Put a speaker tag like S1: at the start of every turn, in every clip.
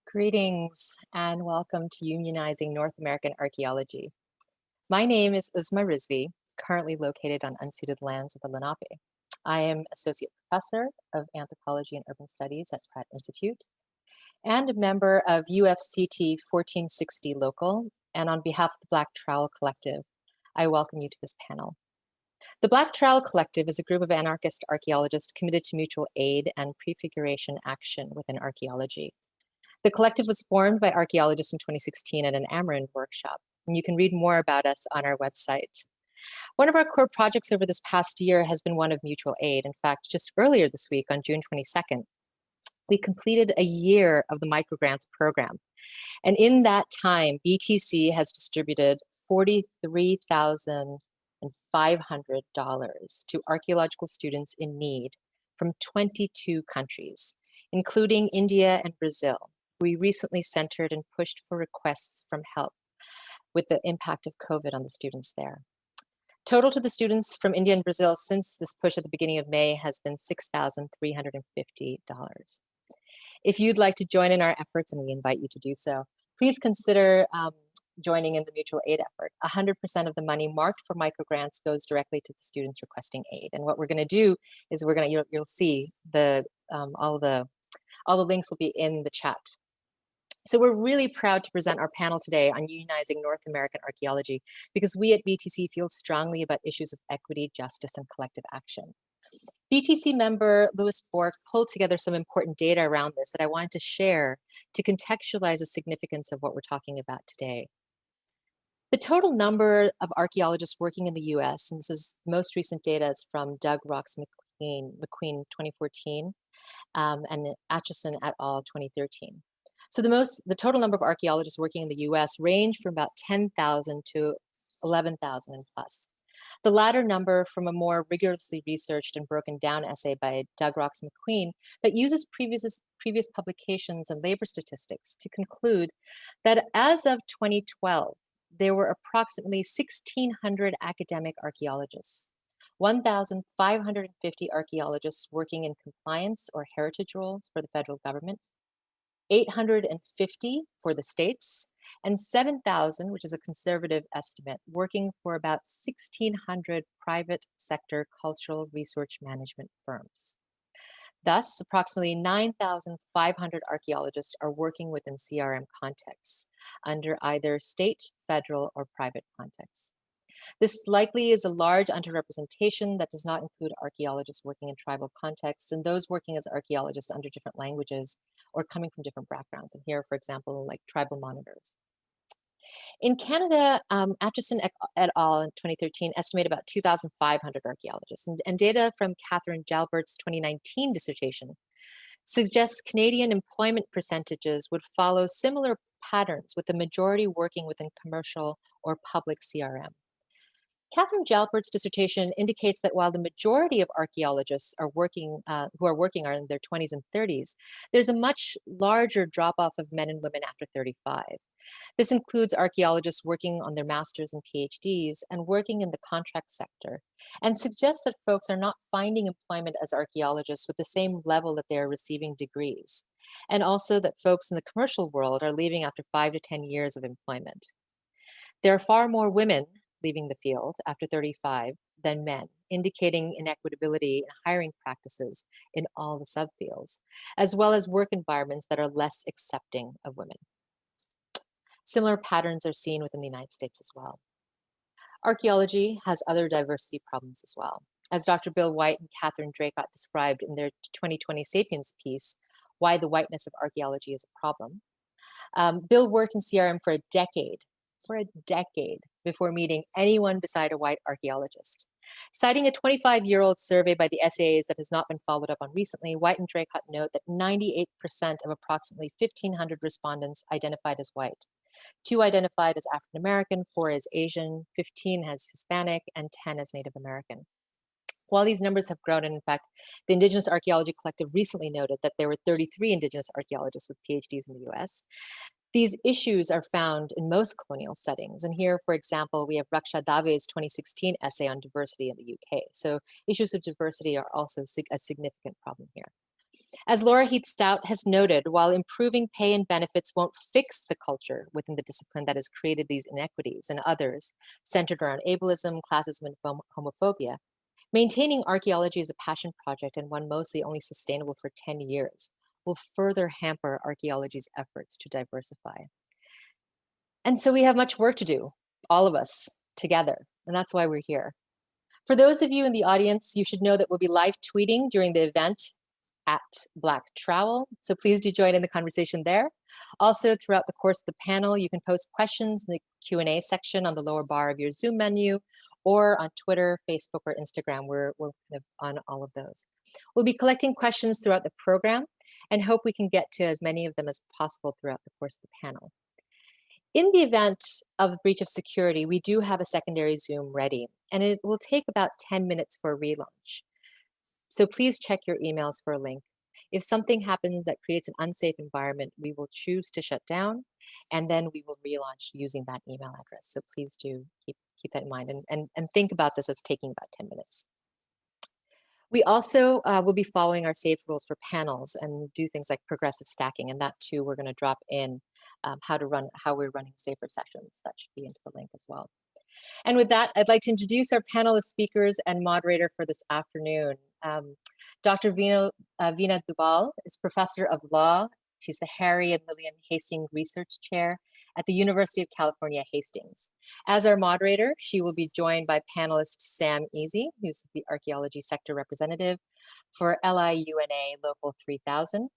S1: Greetings and welcome to Unionizing North American Archaeology. My name is Uzma Rizvi, currently located on unceded lands of the Lenape. I am Associate Professor of Anthropology and Urban Studies at Pratt Institute and a member of UFCT 1460 Local, and on behalf of the Black Trowel Collective, I welcome you to this panel. The Black Trowel Collective is a group of anarchist archaeologists committed to mutual aid and prefiguration action within archaeology. The collective was formed by archaeologists in 2016 at an Ameren workshop, and you can read more about us on our website. One of our core projects over this past year has been one of mutual aid. In fact, just earlier this week on June 22nd, we completed a year of the microgrants program. And in that time, BTC has distributed $43,500 to archaeological students in need from 22 countries, including India and Brazil. We recently centered and pushed for requests from help with the impact of COVID on the students there. Total to the students from India and Brazil since this push at the beginning of May has been $6,350. If you'd like to join in our efforts, and we invite you to do so, please consider joining in the mutual aid effort. 100% of the money marked for microgrants goes directly to the students requesting aid. And what we're going to do is you'll see all the links will be in the chat. So we're really proud to present our panel today on unionizing North American archaeology because we at BTC feel strongly about issues of equity, justice, and collective action. BTC member Louis Bork pulled together some important data around this that I wanted to share to contextualize the significance of what we're talking about today. The total number of archaeologists working in the US, and this is most recent data is from Doug Rocks McQueen 2014, and Atchison et al. 2013. So the total number of archaeologists working in the US range from about 10,000 to 11,000 and plus. The latter number from a more rigorously researched and broken down essay by Doug Rocks McQueen that uses previous publications and labor statistics to conclude that as of 2012, there were approximately 1,600 academic archaeologists, 1,550 archaeologists working in compliance or heritage roles for the federal government, 850 for the states, and 7,000, which is a conservative estimate, working for about 1,600 private sector cultural research management firms. Thus, approximately 9,500 archaeologists are working within CRM contexts under either state, federal, or private contexts. This likely is a large underrepresentation that does not include archaeologists working in tribal contexts and those working as archaeologists under different languages or coming from different backgrounds. And here, for example, like tribal monitors. In Canada, Atchison et al. In 2013 estimate about 2,500 archaeologists, and data from Catherine Jalbert's 2019 dissertation suggests Canadian employment percentages would follow similar patterns, with the majority working within commercial or public CRM. Catherine Jalbert's dissertation indicates that while the majority of archaeologists are working, who are in their 20s and 30s, there's a much larger drop-off of men and women after 35. This includes archaeologists working on their masters and PhDs and working in the contract sector, and suggests that folks are not finding employment as archaeologists with the same level that they are receiving degrees, and also that folks in the commercial world are leaving after 5 to 10 years of employment. There are far more women leaving the field after 35 than men, indicating inequitability in hiring practices in all the subfields, as well as work environments that are less accepting of women. Similar patterns are seen within the United States as well. Archaeology has other diversity problems as well. As Dr. Bill White and Catherine Draycott described in their 2020 Sapiens piece, Why the Whiteness of Archaeology is a Problem, Bill worked in CRM for a decade before meeting anyone beside a white archaeologist. Citing a 25-year-old survey by the SAAs that has not been followed up on recently, White and Draycott note that 98% of approximately 1,500 respondents identified as white. 2 identified as African American, 4 as Asian, 15 as Hispanic, and 10 as Native American. While these numbers have grown, and in fact, the Indigenous Archaeology Collective recently noted that there were 33 Indigenous archaeologists with PhDs in the US, these issues are found in most colonial settings. And here, for example, we have Raksha Dave's 2016 essay on diversity in the UK. So issues of diversity are also a significant problem here. As Laura Heath Stout has noted, while improving pay and benefits won't fix the culture within the discipline that has created these inequities and others centered around ableism, classism, and homophobia, maintaining archaeology as a passion project and one mostly only sustainable for 10 years will further hamper archaeology's efforts to diversify. And so we have much work to do, all of us together, and that's why we're here. For those of you in the audience, you should know that we'll be live tweeting during the event at Black Trowel, so please do join in the conversation there. Also, throughout the course of the panel, you can post questions in the Q&A section on the lower bar of your Zoom menu, or on Twitter, Facebook, or Instagram. We're kind of on all of those. We'll be collecting questions throughout the program and hope we can get to as many of them as possible throughout the course of the panel. In the event of breach of security, we do have a secondary Zoom ready, and it will take about 10 minutes for a relaunch. So please check your emails for a link. If something happens that creates an unsafe environment, we will choose to shut down, and then we will relaunch using that email address. So please do keep that in mind and think about this as taking about 10 minutes. We also will be following our safe rules for panels and do things like progressive stacking, and that too we're going to drop in how we're running safer sessions. That should be into the link as well. And with that, I'd like to introduce our panelist speakers and moderator for this afternoon. Dr. Veena Dubal is Professor of Law. She's the Harry and Lillian Hastings Research Chair at the University of California, Hastings. As our moderator, she will be joined by panelist Sam Easy, who's the Archaeology Sector Representative for LIUNA Local 3000.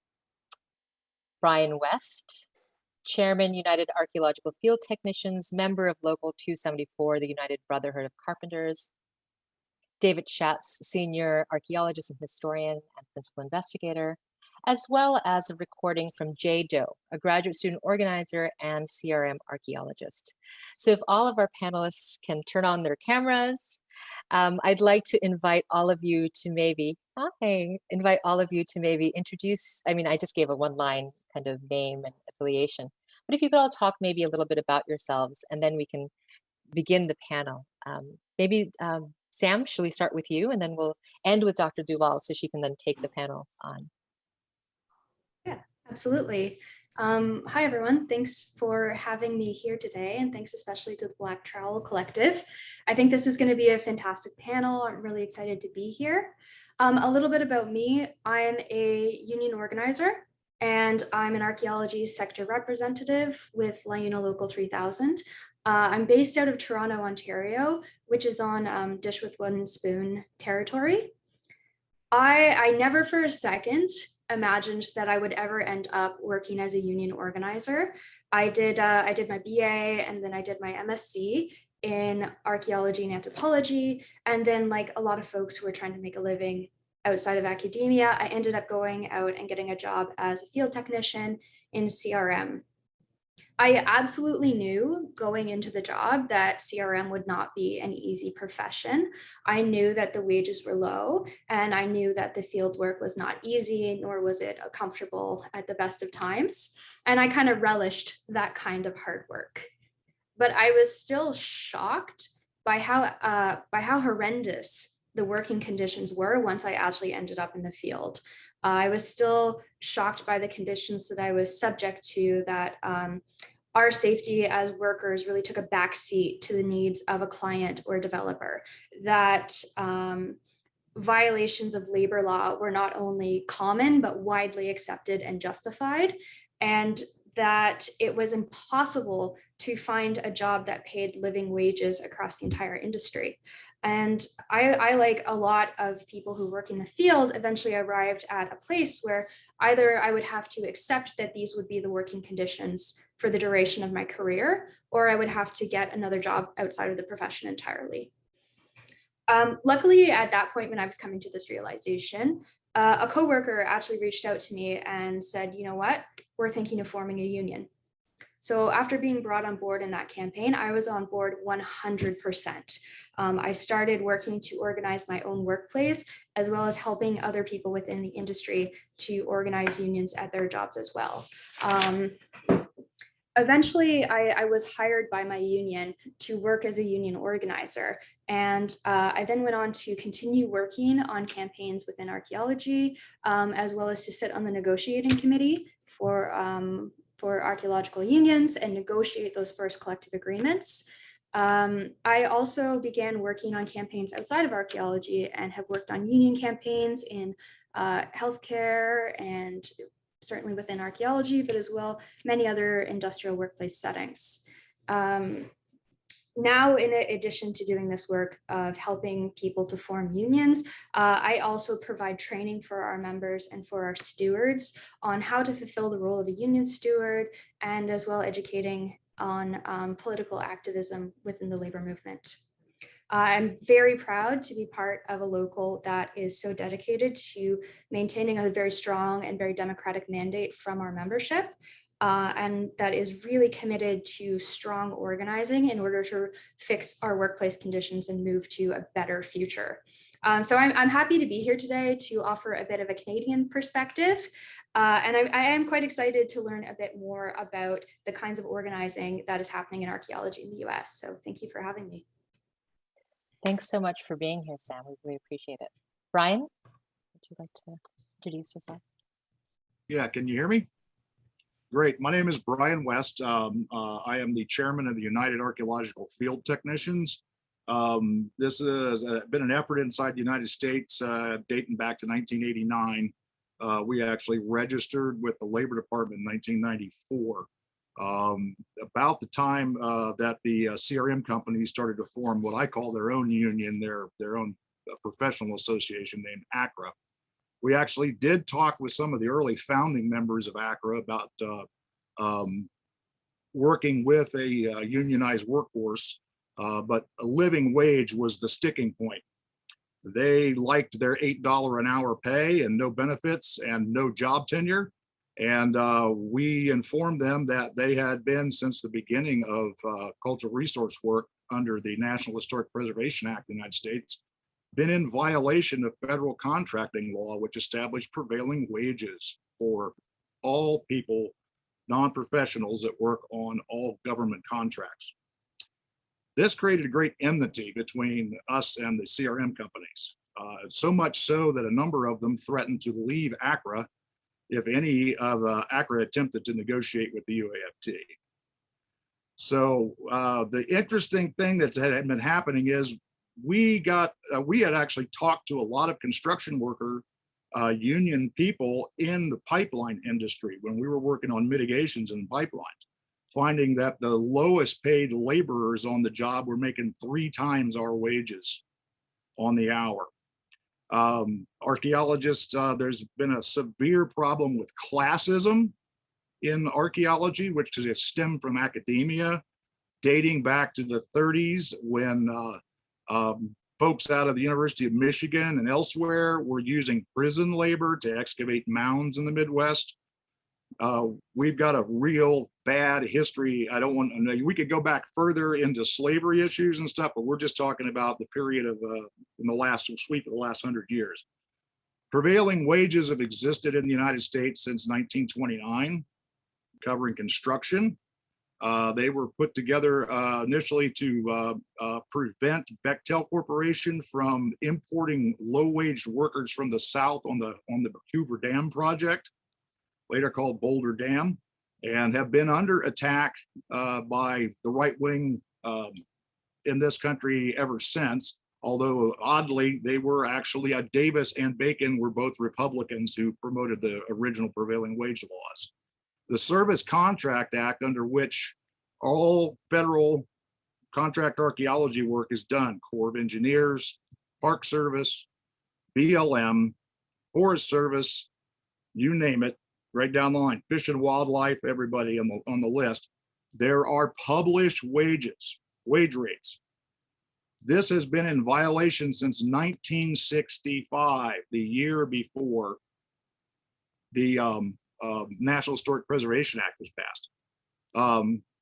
S1: Bryan West, Chairman, United Archaeological Field Technicians, member of Local 274, the United Brotherhood of Carpenters. David Schatz, Senior Archaeologist and Historian and Principal Investigator, as well as a recording from Jay Doe, a graduate student organizer and CRM archaeologist. So if all of our panelists can turn on their cameras, I'd like to invite all of you to maybe introduce, I just gave a one-line kind of name and affiliation, but if you could all talk maybe a little bit about yourselves, and then we can begin the panel. Sam, shall we start with you, and then we'll end with Dr. Dubal so she can then take the panel on.
S2: Yeah, absolutely. Hi, everyone. Thanks for having me here today, and thanks especially to the Black Trowel Collective. I think this is going to be a fantastic panel. I'm really excited to be here. A little bit about me. I'm a union organizer, and I'm an archaeology sector representative with LIUNA Local 3000. I'm based out of Toronto, Ontario, which is on Dish with Wooden Spoon territory. I never for a second imagined that I would ever end up working as a union organizer. I did my BA, and then I did my MSc in archaeology and anthropology. And then, like a lot of folks who were trying to make a living outside of academia, I ended up going out and getting a job as a field technician in CRM. I absolutely knew going into the job that CRM would not be an easy profession. I knew that the wages were low, and I knew that the field work was not easy, nor was it comfortable at the best of times. And I kind of relished that kind of hard work. But I was still shocked by how horrendous the working conditions were once I actually ended up in the field. I was still shocked by the conditions that I was subject to, that our safety as workers really took a backseat to the needs of a client or developer, that violations of labor law were not only common, but widely accepted and justified, and that it was impossible to find a job that paid living wages across the entire industry. And I, like a lot of people who work in the field, eventually arrived at a place where either I would have to accept that these would be the working conditions for the duration of my career, or I would have to get another job outside of the profession entirely. Luckily, at that point, when I was coming to this realization, a coworker actually reached out to me and said, you know what, we're thinking of forming a union. So after being brought on board in that campaign, I was on board 100%. I started working to organize my own workplace, as well as helping other people within the industry to organize unions at their jobs as well. Eventually, I was hired by my union to work as a union organizer. And I then went on to continue working on campaigns within archaeology, as well as to sit on the negotiating committee for archaeological unions and negotiate those first collective agreements. I also began working on campaigns outside of archaeology and have worked on union campaigns in healthcare and certainly within archaeology, but as well many other industrial workplace settings. Now, in addition to doing this work of helping people to form unions, I also provide training for our members and for our stewards on how to fulfill the role of a union steward, and as well educating on political activism within the labor movement. I'm very proud to be part of a local that is so dedicated to maintaining a very strong and very democratic mandate from our membership. And that is really committed to strong organizing in order to fix our workplace conditions and move to a better future. So I'm happy to be here today to offer a bit of a Canadian perspective. And I am quite excited to learn a bit more about the kinds of organizing that is happening in archaeology in the US. So thank you for having me.
S1: Thanks so much for being here, Sam. We really appreciate it. Bryan, would you like to introduce yourself?
S3: Yeah, can you hear me? Great. My name is Bryan West. I am the chairman of the United Archaeological Field Technicians. This has been an effort inside the United States dating back to 1989. We actually registered with the Labor Department in 1994. About the time that the CRM companies started to form what I call their own union, their own professional association named ACRA. We actually did talk with some of the early founding members of ACRA about working with a unionized workforce, but a living wage was the sticking point. They liked their $8 an hour pay and no benefits and no job tenure. And we informed them that they had been, since the beginning of cultural resource work under the National Historic Preservation Act of the United States, been in violation of federal contracting law, which established prevailing wages for all people, non-professionals that work on all government contracts. This created a great enmity between us and the CRM companies, so much so that a number of them threatened to leave ACRA if any of ACRA attempted to negotiate with the UAFT. So the interesting thing that's had been happening is we had actually talked to a lot of construction worker union people in the pipeline industry when we were working on mitigations in pipelines, finding that the lowest paid laborers on the job were making 3 times our wages on the hour. Archaeologists, there's been a severe problem with classism in archaeology, which is stemmed from academia, dating back to the 30s when folks out of the University of Michigan and elsewhere were using prison labor to excavate mounds in the Midwest. We've got a real bad history. I don't want to know, we could go back further into slavery issues and stuff, but we're just talking about the period of in the last sweep of the last 100 years. Prevailing wages have existed in the United States since 1929, covering construction. They were put together initially to prevent Bechtel Corporation from importing low-wage workers from the South on the Hoover Dam project, later called Boulder Dam, and have been under attack by the right wing in this country ever since. Although oddly, they were actually Davis and Bacon were both Republicans who promoted the original prevailing wage laws. The Service Contract Act, under which all federal contract archaeology work is done, Corps of Engineers, Park Service, BLM, Forest Service, you name it, right down the line, Fish and Wildlife, everybody on the list, there are published wages, wage rates. This has been in violation since 1965, the year before the National Historic Preservation Act was passed.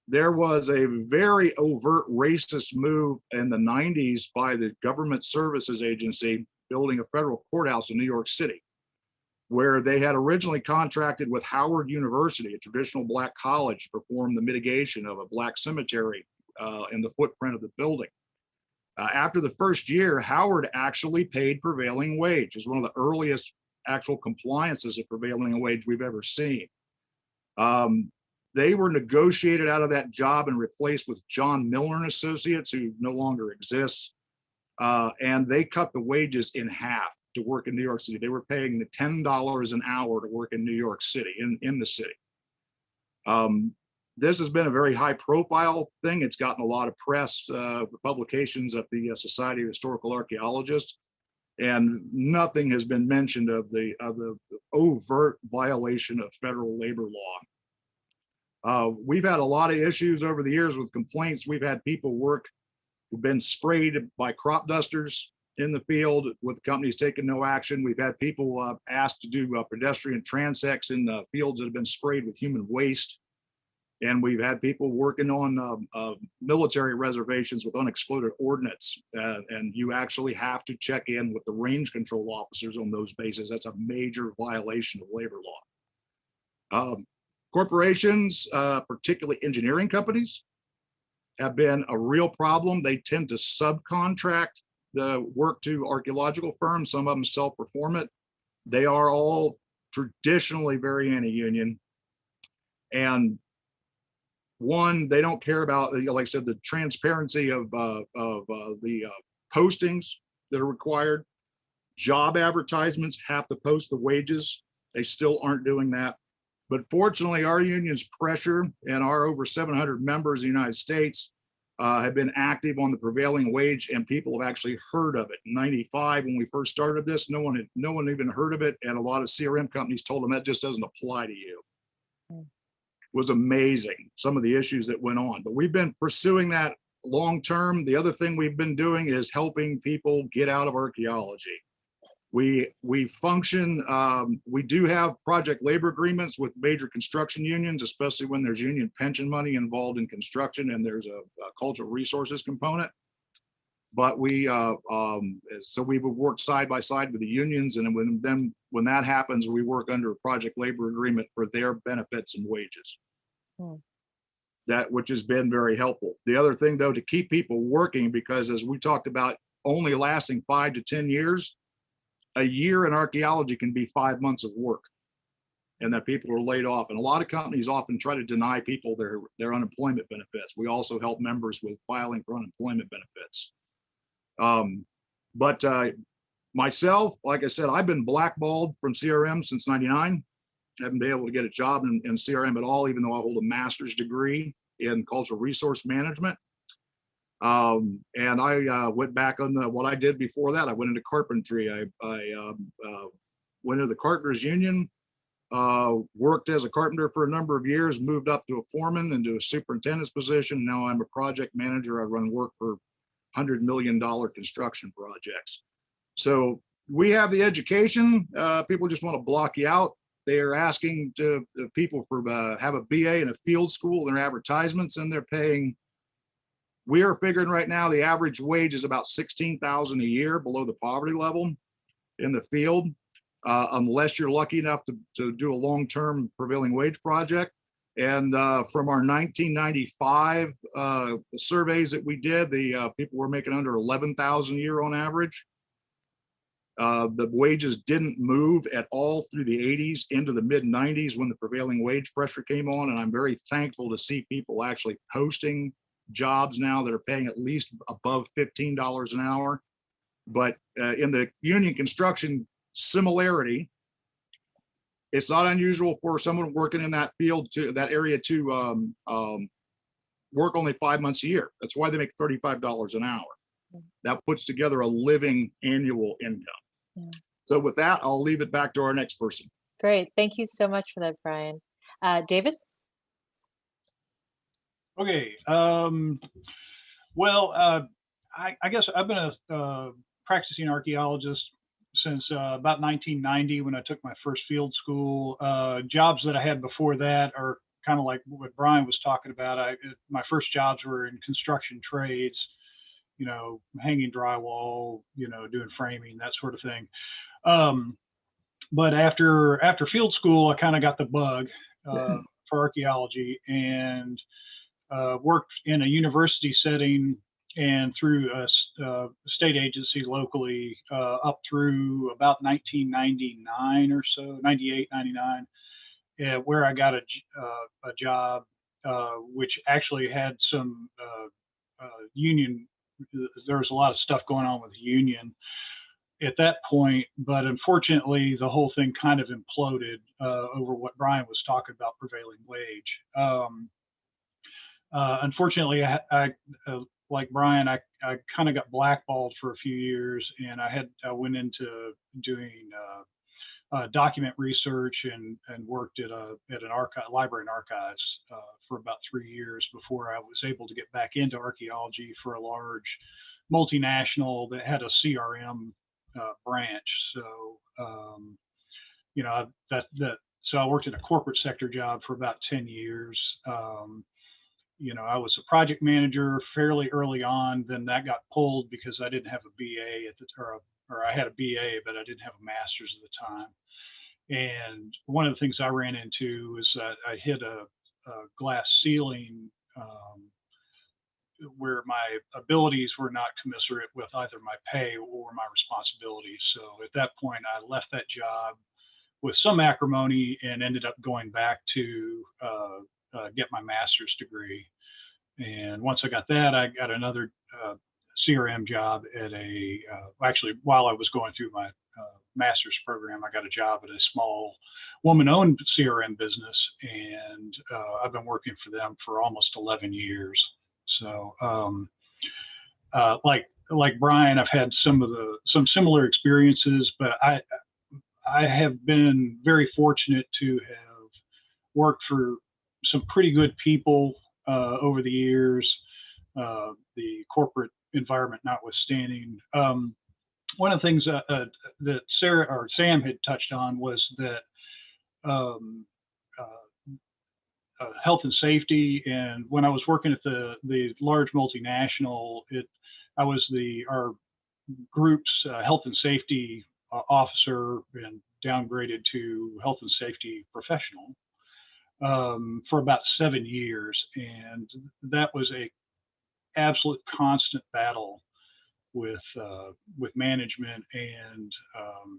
S3: There was a very overt racist move in the 90s by the Government Services Agency building a federal courthouse in New York City, where they had originally contracted with Howard University, a traditional Black college, to perform the mitigation of a Black cemetery in the footprint of the building. After the first year, Howard actually paid prevailing wage. It was one of the earliest actual compliances of prevailing wage we've ever seen. They were negotiated out of that job and replaced with John Milner and Associates, who no longer exists. And they cut the wages in half to work in New York City. They were paying the $10 an hour to work in New York City, in the city. This has been a very high profile thing. It's gotten a lot of press, publications at the Society of Historical Archaeologists, and nothing has been mentioned of the overt violation of federal labor law. We've had a lot of issues over the years with complaints. We've had people who've been sprayed by crop dusters in the field with companies taking no action. We've had people asked to do pedestrian transects in fields that have been sprayed with human waste. And we've had people working on military reservations with unexploded ordnance. And you actually have to check in with the range control officers on those bases. That's a major violation of labor law. Corporations, particularly engineering companies, have been a real problem. They tend to subcontract the work to archaeological firms. Some of them self-perform it. They are all traditionally very anti-union. And one, they don't care about, like I said, the transparency of the postings that are required. Job advertisements have to post the wages. They still aren't doing that. But fortunately, our union's pressure and our over 700 members in the United States have been active on the prevailing wage, and people have actually heard of it. In '95, when we first started this, no one even heard of it, and a lot of CRM companies told them that just doesn't apply to you. Was amazing, some of the issues that went on. But we've been pursuing that long term. The other thing we've been doing is helping people get out of archaeology. We function, we do have project labor agreements with major construction unions, especially when there's union pension money involved in construction and there's a cultural resources component. But so we would work side by side with the unions, and when that happens, we work under a project labor agreement for their benefits and wages. That, which has been very helpful. The other thing, though, to keep people working, because as we talked about, only lasting 5 to 10 years, a year in archaeology can be 5 months of work, and that people are laid off. And a lot of companies often try to deny people their unemployment benefits. We also help members with filing for unemployment benefits. But myself, like I said, I've been blackballed from CRM since '99. Haven't been able to get a job in CRM at all, even though I hold a master's degree in cultural resource management. And I went back on what I did before that. I went into carpentry. I went into the Carpenters Union, worked as a carpenter for a number of years, moved up to a foreman and to a superintendent's position. Now I'm a project manager. I run work for $100 million construction projects. So we have the education. People just want to block you out. They are asking people for have a BA in a field school in their advertisements, and they're paying. We are figuring right now the average wage is about $16,000 a year below the poverty level in the field, unless you're lucky enough to do a long-term prevailing wage project. And from our 1995 surveys that we did, the people were making under $11,000 a year on average. The wages didn't move at all through the 80s into the mid 90s when the prevailing wage pressure came on. And I'm very thankful to see people actually posting jobs now that are paying at least above $15 an hour. But in the union construction similarity, it's not unusual for someone working in that field that area to work only 5 months a year. That's why they make $35 an hour. That puts together a living annual income. Yeah. So with that, I'll leave it back to our next person.
S1: Great. Thank you so much for that, Bryan. David?
S4: Okay. Well, I guess I've been a practicing archaeologist since about 1990 when I took my first field school. Jobs that I had before that are kind of like what Bryan was talking about. My first jobs were in construction trades, you know, hanging drywall, you know, doing framing, that sort of thing. But after field school, I kind of got the bug for archaeology and worked in a university setting and through state agency locally up through about 1999 or so, 98, 99, where I got a job, which actually had some union. There was a lot of stuff going on with the union at that point, but unfortunately, the whole thing kind of imploded over what Bryan was talking about, prevailing wage. Unfortunately, I like Bryan, I kind of got blackballed for a few years, and I went into doing document research and worked at an library and archives for about 3 years before I was able to get back into archaeology for a large multinational that had a CRM branch. So so I worked in a corporate sector job for about 10 years. I was a project manager fairly early on. Then that got pulled because I didn't have a BA or I had a BA, but I didn't have a master's at the time. And one of the things I ran into is that I hit a glass ceiling where my abilities were not commensurate with either my pay or my responsibilities. So at that point, I left that job with some acrimony and ended up going back to get my master's degree. And once I got that, I got another CRM job at actually, while I was going through my master's program, I got a job at a small woman-owned CRM business, and I've been working for them for almost 11 years. So like Bryan, I've had some similar experiences, but I have been very fortunate to have worked for some pretty good people over the years, the corporate environment notwithstanding. One of the things that Sam had touched on was that health and safety. And when I was working at the large multinational, I was our group's health and safety officer and downgraded to health and safety professional for about 7 years. And that was a absolute constant battle with management and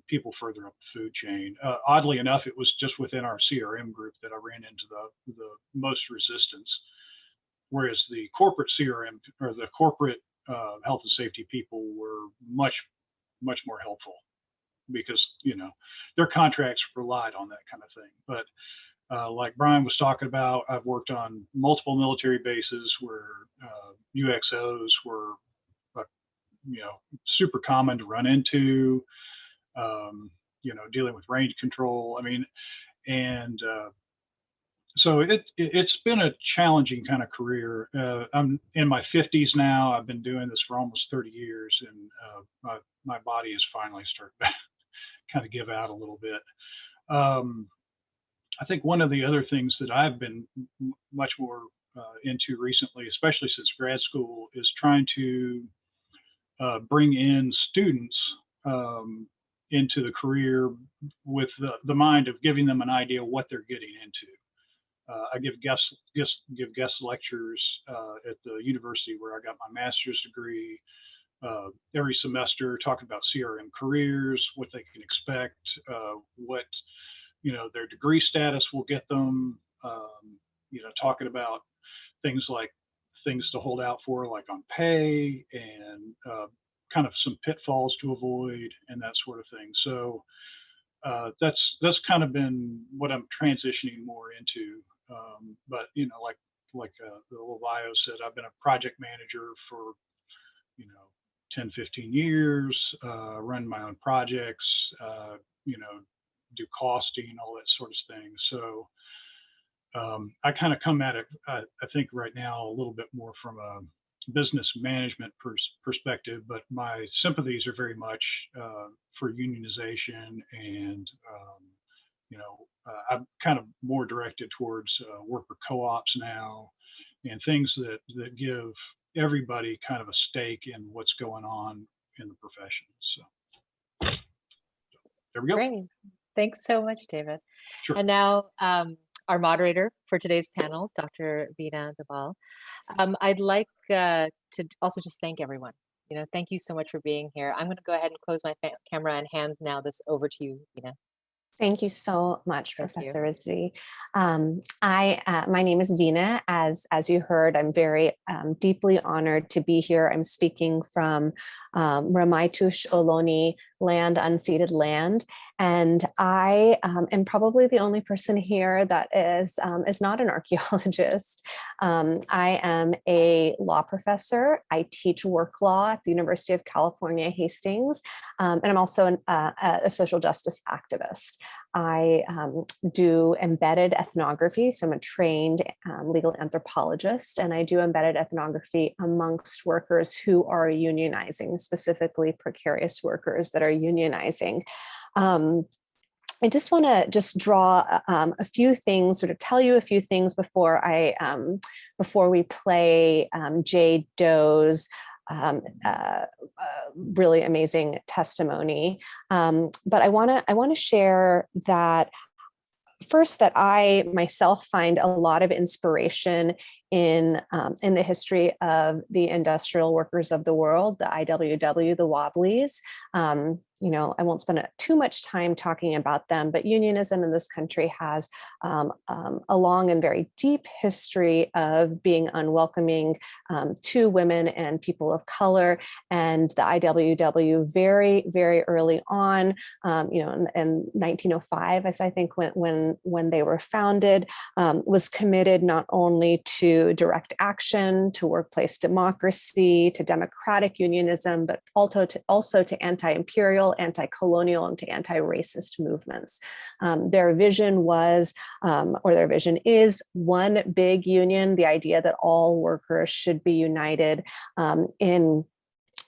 S4: people further up the food chain. Oddly enough, it was just within our CRM group that I ran into the most resistance, whereas the corporate CRM or the corporate health and safety people were much more helpful because their contracts relied on that kind of thing. But like Bryan was talking about, I've worked on multiple military bases where UXOs were super common to run into, dealing with range control. I mean, and so it's been a challenging kind of career. I'm in my 50s now. I've been doing this for almost 30 years, and my body is finally starting to kind of give out a little bit. I think one of the other things that I've been much more into recently, especially since grad school, is trying to bring in students into the career with the mind of giving them an idea what they're getting into. I give guest lectures at the university where I got my master's degree every semester, talking about CRM careers, what they can expect, what their degree status will get them. Talking about things to hold out for, like on pay, and kind of some pitfalls to avoid and that sort of thing. So that's kind of been what I'm transitioning more into. But like the little bio said, I've been a project manager for 10, 15 years, run my own projects, do costing, all that sort of thing. So I kind of come at it, I think right now, a little bit more from a business management perspective, but my sympathies are very much for unionization, and I'm kind of more directed towards worker co-ops now, and things that give everybody kind of a stake in what's going on in the profession. So there we go.
S1: Great. Thanks so much, David.
S4: Sure.
S1: And now our moderator for today's panel, Dr. Veena Dubal. I'd like to also just thank everyone Thank you so much for being here. I'm going to go ahead and close my camera and hand now this over to you,
S5: Thank you so much,
S1: Thank you.
S5: Professor Rizvi. My name is Veena. As you heard, I'm very deeply honored to be here. I'm speaking from Ramaitush Ohlone, land, unceded land. And I am probably the only person here that is not an archaeologist. I am a law professor. I teach work law at the University of California, Hastings. And I'm also a social justice activist. I do embedded ethnography, so I'm a trained legal anthropologist, and I do embedded ethnography amongst workers who are unionizing, specifically precarious workers that are unionizing. I just want to draw a few things, sort of tell you a few things before before we play Jay Doe's really amazing testimony. But I want to share that first, that I myself find a lot of inspiration in the history of the industrial workers of the world, the IWW, the Wobblies. I won't spend too much time talking about them, but unionism in this country has a long and very deep history of being unwelcoming to women and people of color. And the IWW very, very early on, in 1905, as I think when they were founded, was committed not only to direct action, to workplace democracy, to democratic unionism, but also to anti-imperial, anti-colonial, and to anti-racist movements. Their vision was, or their vision is, one big union, the idea that all workers should be united in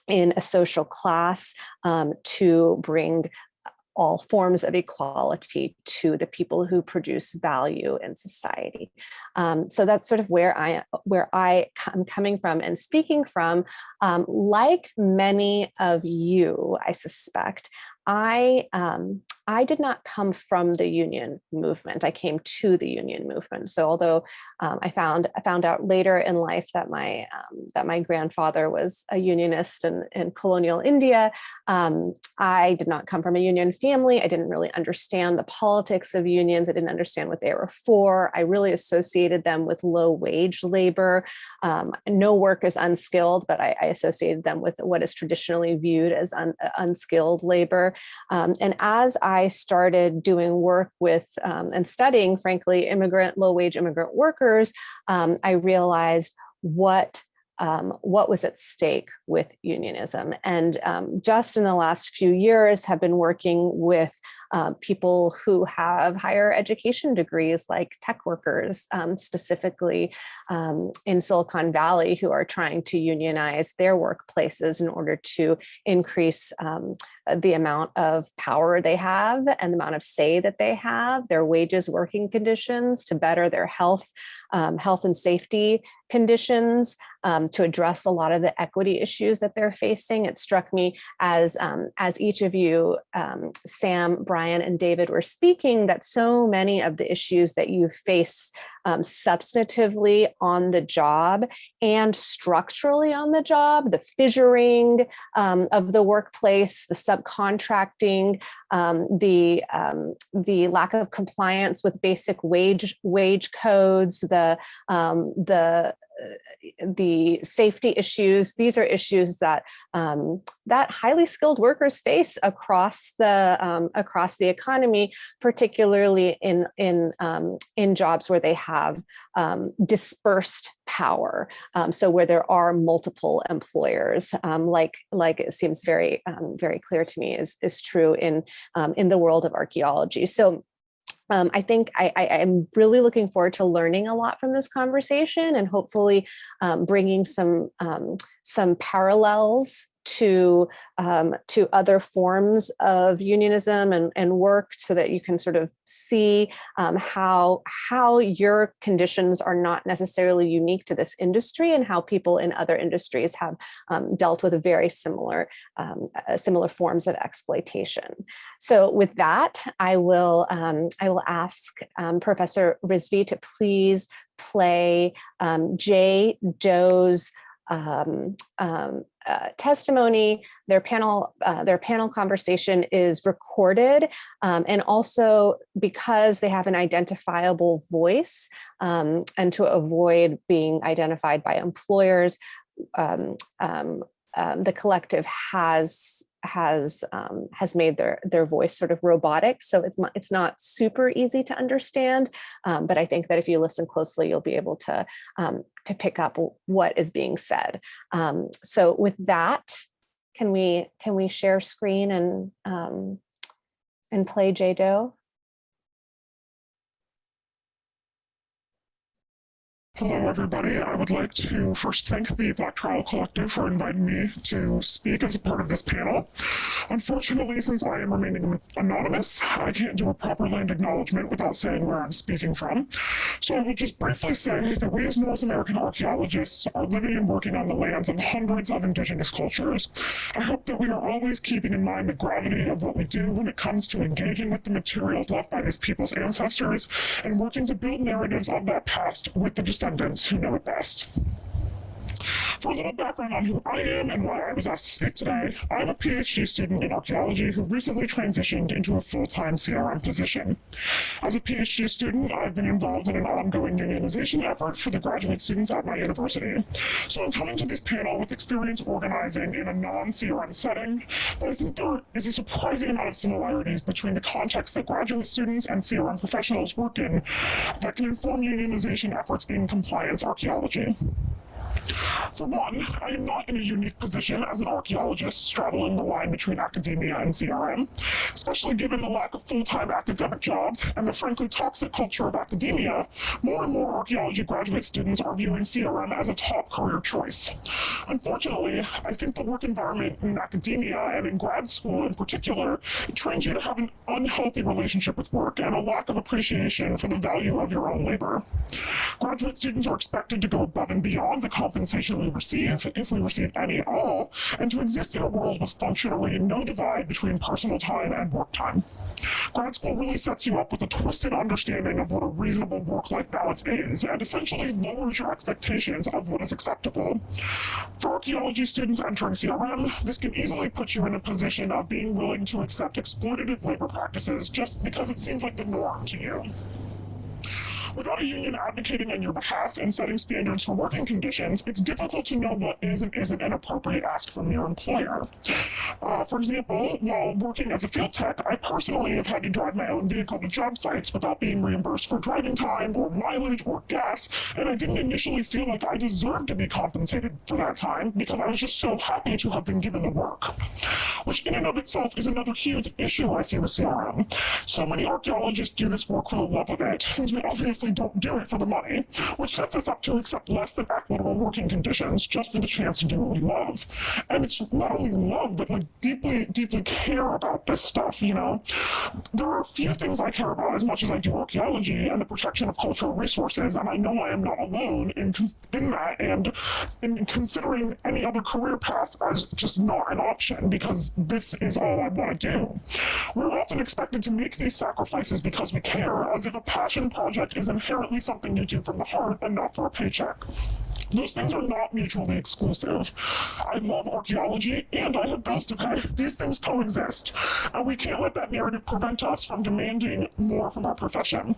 S5: a social class to bring all forms of equality to the people who produce value in society. So that's sort of where I am coming from and speaking from. Like many of you, I suspect, I did not come from the union movement. I came to the union movement. So although I found out later in life that my grandfather was a unionist in colonial India, I did not come from a union family. I didn't really understand the politics of unions. I didn't understand what they were for. I really associated them with low wage labor. No work is unskilled, but I associated them with what is traditionally viewed as unskilled labor. And as I started doing work with and studying, frankly, low-wage immigrant workers, I realized what was at stake with unionism. And just in the last few years have been working with people who have higher education degrees, like tech workers, specifically in Silicon Valley, who are trying to unionize their workplaces in order to increase the amount of power they have and the amount of say that they have, their wages, working conditions, to better their health and safety conditions, to address a lot of the equity issues that they're facing. It struck me as each of you, Sam, Bryan, and David, were speaking, that so many of the issues that you face substantively on the job and structurally on the job, the fissuring of the workplace, the subcontracting, the lack of compliance with basic wage codes, the safety issues. These are issues that that highly skilled workers face across the economy, particularly in jobs where they have dispersed power. So where there are multiple employers, like it seems very very clear to me is true in the world of archaeology. So I think I'm really looking forward to learning a lot from this conversation, and hopefully bringing some parallels to other forms of unionism and work, so that you can sort of see how your conditions are not necessarily unique to this industry, and how people in other industries have dealt with very similar forms of exploitation. So with that, I will ask Professor Rizvi to please play Jay Doe's testimony, their panel conversation is recorded, and also because they have an identifiable voice, and to avoid being identified by employers, the collective has made their voice sort of robotic, so it's not super easy to understand. But I think that if you listen closely, you'll be able to pick up what is being said. So with that, can we share screen and play J-Do?
S6: Hello, everybody. I would like to first thank the Black Trowel Collective for inviting me to speak as a part of this panel. Unfortunately, since I am remaining anonymous, I can't do a proper land acknowledgement without saying where I'm speaking from. So I will just briefly say that we as North American archaeologists are living and working on the lands of hundreds of indigenous cultures. I hope that we are always keeping in mind the gravity of what we do when it comes to engaging with the materials left by these people's ancestors and working to build narratives of that past with the descendants who know it best. For a little background on who I am and why I was asked to speak today, I'm a Ph.D. student in archaeology who recently transitioned into a full-time CRM position. As a Ph.D. student, I've been involved in an ongoing unionization effort for the graduate students at my university. So I'm coming to this panel with experience organizing in a non-CRM setting, but I think there is a surprising amount of similarities between the context that graduate students and CRM professionals work in that can inform unionization efforts in compliance archaeology. For one, I am not in a unique position as an archaeologist straddling the line between academia and CRM, especially given the lack of full-time academic jobs and the frankly toxic culture of academia. More and more archaeology graduate students are viewing CRM as a top career choice. Unfortunately, I think the work environment in academia and in grad school in particular trains you to have an unhealthy relationship with work and a lack of appreciation for the value of your own labor. Graduate students are expected to go above and beyond the compensation we receive, if we receive any at all, and to exist in a world with functionally no divide between personal time and work time. Grad school really sets you up with a twisted understanding of what a reasonable work-life balance is, and essentially lowers your expectations of what is acceptable. For archaeology students entering CRM, this can easily put you in a position of being willing to accept exploitative labor practices just because it seems like the norm to you. Without a union advocating on your behalf and setting standards for working conditions, it's difficult to know what is and isn't an appropriate ask from your employer. For example, while working as a field tech, I personally have had to drive my own vehicle to job sites without being reimbursed for driving time or mileage or gas, and I didn't initially feel like I deserved to be compensated for that time because I was just so happy to have been given the work, which in and of itself is another huge issue I see with CRM. So many archaeologists do this work for the love of it, since we obviously don't do it for the money, which sets us up to accept less than equitable working conditions just for the chance to do what we love. And it's not only love, but like deeply, deeply care about this stuff, you know? There are a few things I care about as much as I do archaeology and the protection of cultural resources, and I know I am not alone in that, and in considering any other career path as just not an option, because this is all I want to do. We're often expected to make these sacrifices because we care, as if a passion project is inherently something you do from the heart and not for a paycheck. Those things are not mutually exclusive. I love archaeology and I have bills to pay. These things coexist, and we can't let that narrative prevent us from demanding more from our profession.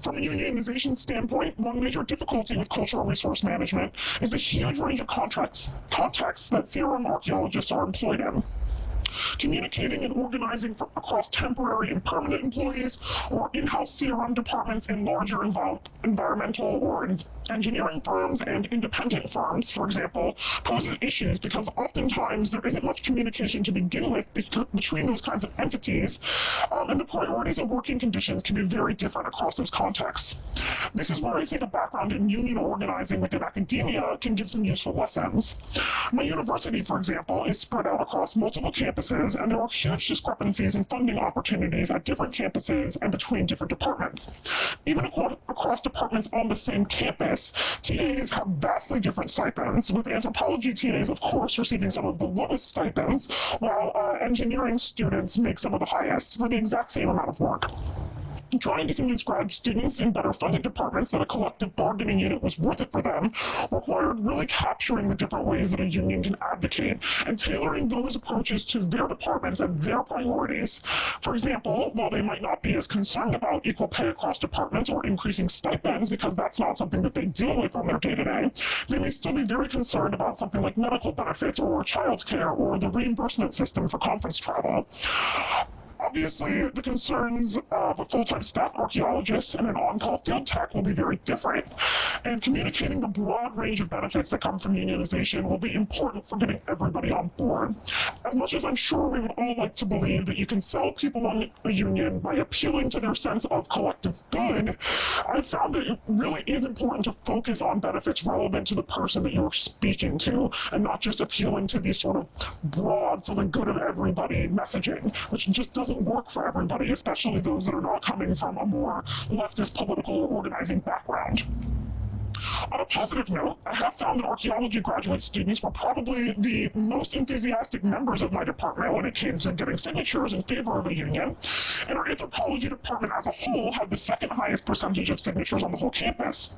S6: From a unionization standpoint, one major difficulty with cultural resource management is the huge range of contexts that CRM archaeologists are employed in. Communicating and organizing across temporary and permanent employees or in-house CRM departments in larger environmental or engineering firms and independent firms, for example, poses issues because oftentimes there isn't much communication to begin with between those kinds of entities, and the priorities and working conditions can be very different across those contexts. This is where I think a background in union organizing within academia can give some useful lessons. My university, for example, is spread out across multiple campuses, and there are huge discrepancies in funding opportunities at different campuses and between different departments. Even across departments on the same campus, TAs have vastly different stipends, with anthropology TAs, of course, receiving some of the lowest stipends, while engineering students make some of the highest for the exact same amount of work. Trying to convince grad students in better funded departments that a collective bargaining unit was worth it for them required really capturing the different ways that a union can advocate and tailoring those approaches to their departments and their priorities. For example, while they might not be as concerned about equal pay across departments or increasing stipends because that's not something that they deal with on their day-to-day, they may still be very concerned about something like medical benefits or childcare or the reimbursement system for conference travel. Obviously, the concerns of full-time staff archaeologists and an on-call field tech will be very different, and communicating the broad range of benefits that come from unionization will be important for getting everybody on board. As much as I'm sure we would all like to believe that you can sell people on a union by appealing to their sense of collective good, I've found that it really is important to focus on benefits relevant to the person that you're speaking to, and not just appealing to these sort of broad, for the good of everybody messaging, which just doesn't work for everybody, especially those that are not coming from a more leftist political or organizing background. On a positive note, I have found that archaeology graduate students were probably the most enthusiastic members of my department when it came to getting signatures in favor of a union, and our anthropology department as a whole had the second highest percentage of signatures on the whole campus.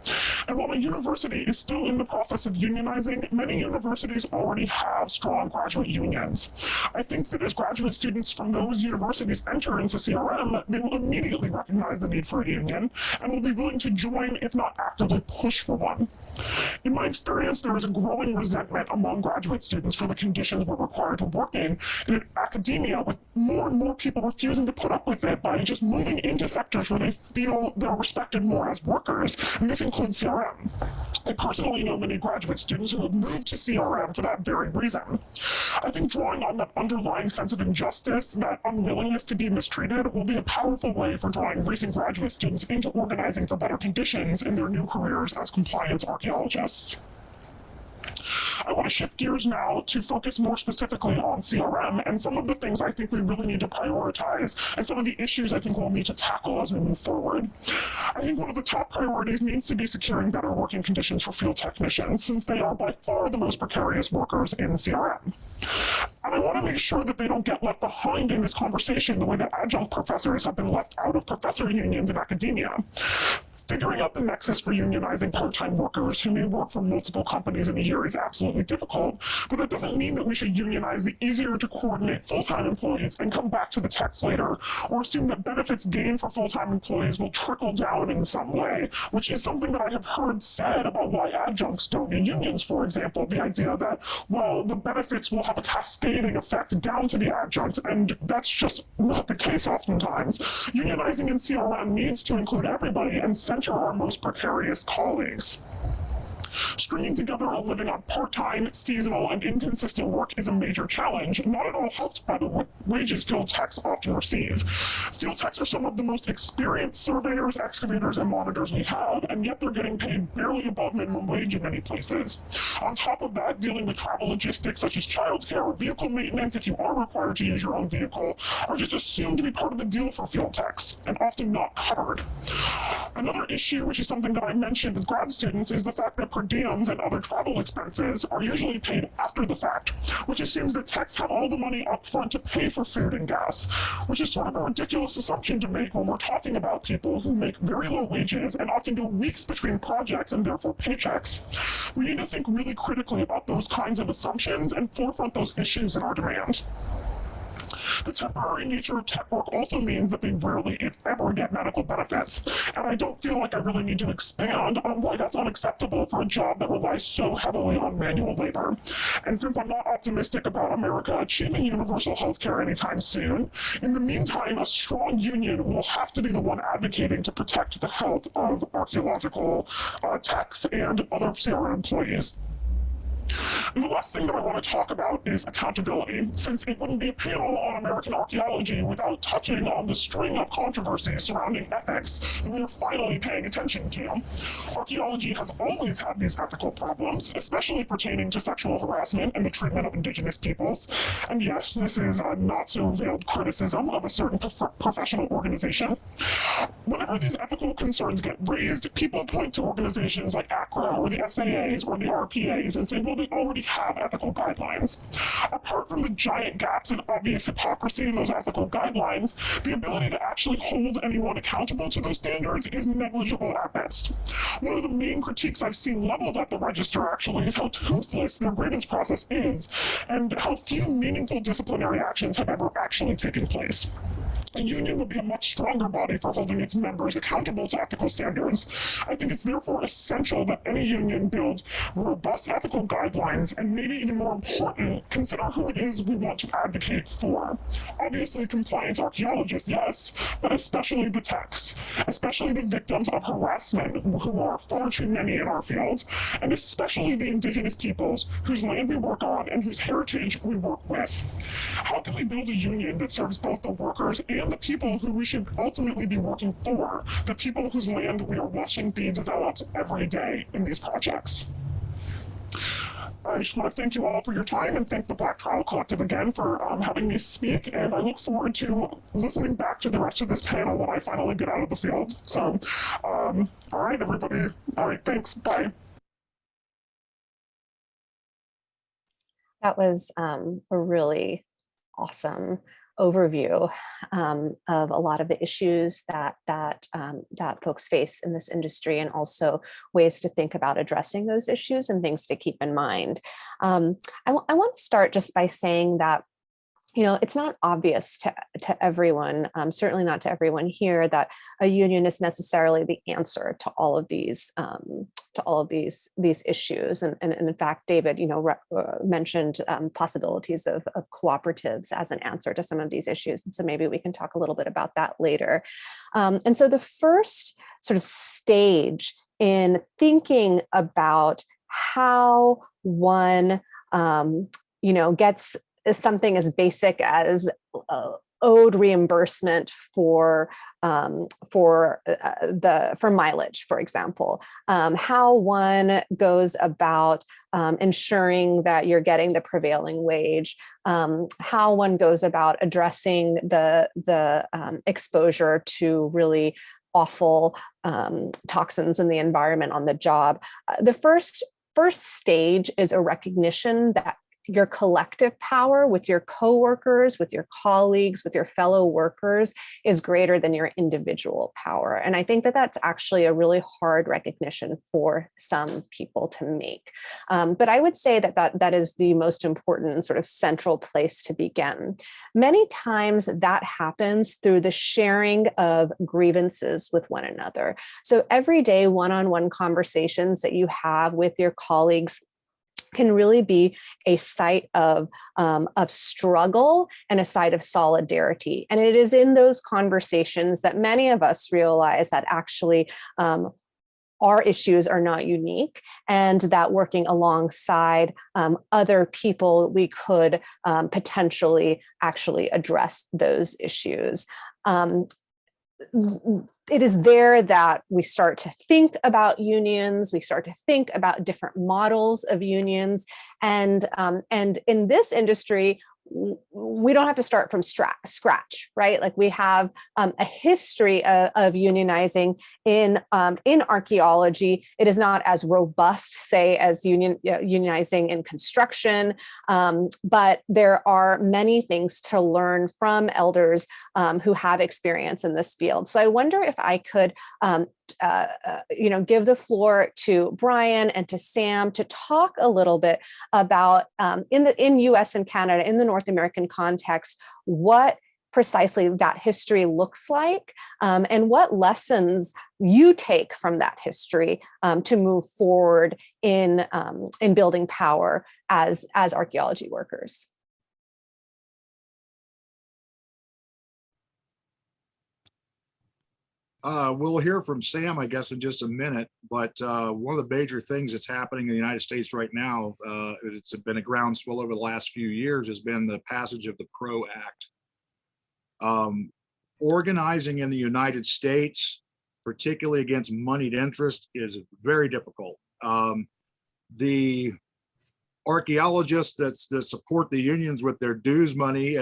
S6: And while my university is still in the process of unionizing, many universities already have strong graduate unions. I think that as graduate students from those universities enter into CRM, they will immediately recognize the need for a union and will be willing to join, if not actively push for one. In my experience, there is a growing resentment among graduate students for the conditions we're required to work in academia, with more and more people refusing to put up with it by just moving into sectors where they feel they're respected more as workers, and this includes CRM. I personally know many graduate students who have moved to CRM for that very reason. I think drawing on that underlying sense of injustice, that unwillingness to be mistreated, will be a powerful way for drawing recent graduate students into organizing for better conditions in their new careers as compliance archaeologists. I want to shift gears now to focus more specifically on CRM and some of the things I think we really need to prioritize and some of the issues I think we'll need to tackle as we move forward. I think one of the top priorities needs to be securing better working conditions for field technicians, since they are by far the most precarious workers in CRM. And I want to make sure that they don't get left behind in this conversation the way that adjunct professors have been left out of professor unions in academia. Figuring out the nexus for unionizing part-time workers who may work for multiple companies in a year is absolutely difficult, but that doesn't mean that we should unionize the easier-to-coordinate full-time employees and come back to the techs later, or assume that benefits gained for full-time employees will trickle down in some way, which is something that I have heard said about why adjuncts don't need unions, for example, the idea that, well, the benefits will have a cascading effect down to the adjuncts, and that's just not the case oftentimes. Unionizing in CRM needs to include everybody and center our most precarious colleagues. Stringing together a living on part-time, seasonal, and inconsistent work is a major challenge, not at all helped by the wages field techs often receive. Field techs are some of the most experienced surveyors, excavators, and monitors we have, and yet they're getting paid barely above minimum wage in many places. On top of that, dealing with travel logistics such as childcare or vehicle maintenance, if you are required to use your own vehicle, are just assumed to be part of the deal for field techs, and often not covered. Another issue, which is something that I mentioned with grad students, is the fact that per diems and other travel expenses are usually paid after the fact, which assumes that techs have all the money up front to pay for food and gas, which is sort of a ridiculous assumption to make when we're talking about people who make very low wages and often go weeks between projects and therefore paychecks. We need to think really critically about those kinds of assumptions and forefront those issues in our demands. The temporary nature of tech work also means that they rarely, if ever, get medical benefits, and I don't feel like I really need to expand on why that's unacceptable for a job that relies so heavily on manual labor. And since I'm not optimistic about America achieving universal health care anytime soon, in the meantime, a strong union will have to be the one advocating to protect the health of archaeological techs and other CRM employees. And the last thing that I want to talk about is accountability, since it wouldn't be a panel on American archaeology without touching on the string of controversies surrounding ethics that we are finally paying attention to. Archaeology has always had these ethical problems, especially pertaining to sexual harassment and the treatment of indigenous peoples. And yes, this is a not-so-veiled criticism of a certain professional organization. Whenever these ethical concerns get raised, people point to organizations like ACRA or the SAAs or the RPAs and say, well, they already have ethical guidelines. Apart from the giant gaps and obvious hypocrisy in those ethical guidelines, the ability to actually hold anyone accountable to those standards is negligible at best. One of the main critiques I've seen leveled at the register actually is how toothless their grievance process is, and how few meaningful disciplinary actions have ever actually taken place. A union would be a much stronger body for holding its members accountable to ethical standards. I think it's therefore essential that any union build robust ethical guidelines, and maybe even more important, consider who it is we want to advocate for. Obviously, compliance archaeologists, yes, but especially the techs, especially the victims of harassment, who are far too many in our field, and especially the indigenous peoples whose land we work on and whose heritage we work with. How can we build a union that serves both the workers and the people who we should ultimately be working for, the people whose land we are watching be developed every day in these projects? I just want to thank you all for your time and thank the Black Trowel Collective again for having me speak, and I look forward to listening back to the rest of this panel when I finally get out of the field. So, all right, everybody. All right, thanks. Bye.
S5: That was a really awesome overview of a lot of the issues that folks face in this industry, and also ways to think about addressing those issues and things to keep in mind. I want to start just by saying that, you know, it's not obvious to everyone, certainly not to everyone here, that a union is necessarily the answer to all of these issues. And in fact, David, you know, mentioned possibilities of cooperatives as an answer to some of these issues. And so maybe we can talk a little bit about that later. And so the first sort of stage in thinking about how one, you know, gets something as basic as owed reimbursement for mileage, for example, how one goes about ensuring that you're getting the prevailing wage, how one goes about addressing the exposure to really awful toxins in the environment on the job. The first stage is a recognition that your collective power with your coworkers, with your colleagues, with your fellow workers is greater than your individual power. And I think that that's actually a really hard recognition for some people to make. But I would say that is the most important sort of central place to begin. Many times that happens through the sharing of grievances with one another. So everyday one-on-one conversations that you have with your colleagues can really be a site of struggle and a site of solidarity. And it is in those conversations that many of us realize that actually our issues are not unique, and that working alongside other people, we could potentially actually address those issues. It is there that we start to think about unions, we start to think about different models of unions, and in this industry, we don't have to start from scratch, right? Like we have a history of unionizing in archaeology. It is not as robust, say, as unionizing in construction, but there are many things to learn from elders who have experience in this field. So I wonder if I could give the floor to Bryan and to Sam to talk a little bit about in US and Canada, in the North American context, what precisely that history looks like, and what lessons you take from that history to move forward in building power as archaeology workers.
S3: We'll hear from Sam, I guess, in just a minute. But one of the major things that's happening in the United States right now, it's been a groundswell over the last few years, has been the passage of the PRO Act. Organizing in the United States, particularly against moneyed interest, is very difficult. The archaeologists that support the unions with their dues money,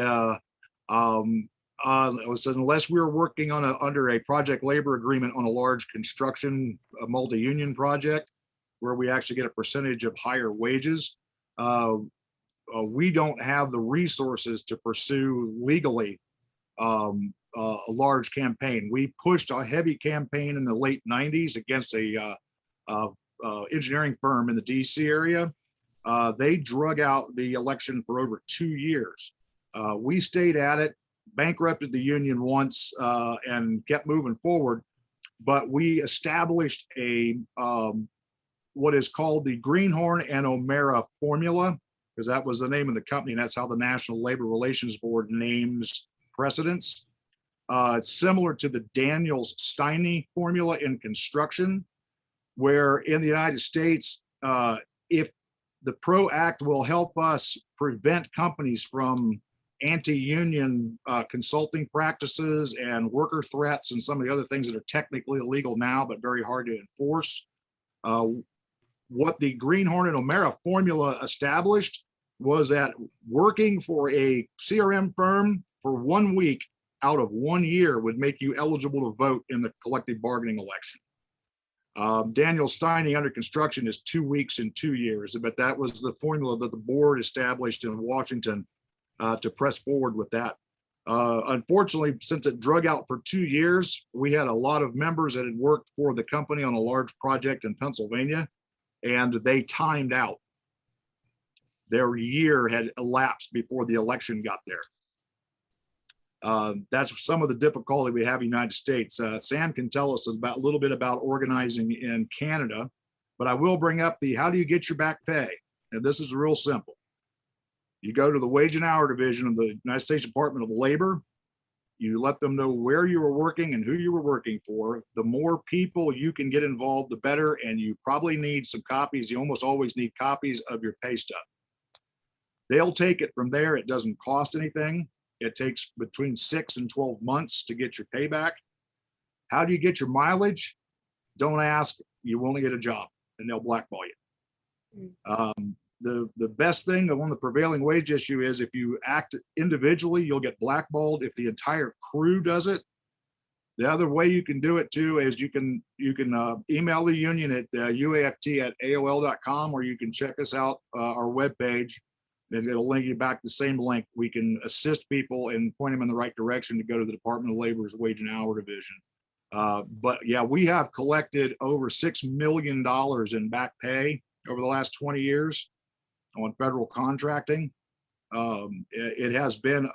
S3: unless we were working on under a project labor agreement on a large construction multi-union project where we actually get a percentage of higher wages, we don't have the resources to pursue legally a large campaign. We pushed a heavy campaign in the late 90s against a engineering firm in the DC area. They drug out the election for over 2 years. We stayed at it, bankrupted the union once, and kept moving forward. But we established a what is called the Greenhorn and O'Mara formula, because that was the name of the company, and that's how the National Labor Relations Board names precedents. It's similar to the Daniels-Steine formula in construction, where in the United States, if the PRO Act will help us prevent companies from anti-union consulting practices and worker threats and some of the other things that are technically illegal now, but very hard to enforce. What the Greenhorn and O'Mara formula established was that working for a CRM firm for 1 week out of 1 year would make you eligible to vote in the collective bargaining election. Daniels-Steine under construction is 2 weeks in 2 years, but that was the formula that the board established in Washington to press forward with that. Unfortunately, since it drug out for 2 years, we had a lot of members that had worked for the company on a large project in Pennsylvania, and they timed out. Their year had elapsed before the election got there. That's some of the difficulty we have in the United States. Sam can tell us about a little bit about organizing in Canada, but I will bring up the how do you get your back pay? And this is real simple. You go to the Wage and Hour Division of the United States Department of Labor. You let them know where you were working and who you were working for. The more people you can get involved, the better. And you probably need some copies. You almost always need copies of your pay stub. They'll take it from there. It doesn't cost anything. It takes between 6 and 12 months to get your payback. How do you get your mileage? Don't ask. You only get a job, and they'll blackball you. The best thing on the prevailing wage issue is if you act individually, you'll get blackballed. If the entire crew does it, the other way you can do it too is you can email the union at uaft@aol.com, or you can check us out our webpage. And it'll link you back to the same link. We can assist people and point them in the right direction to go to the Department of Labor's Wage and Hour Division. But yeah, we have collected over $6 million in back pay over the last 20 years on federal contracting. It has been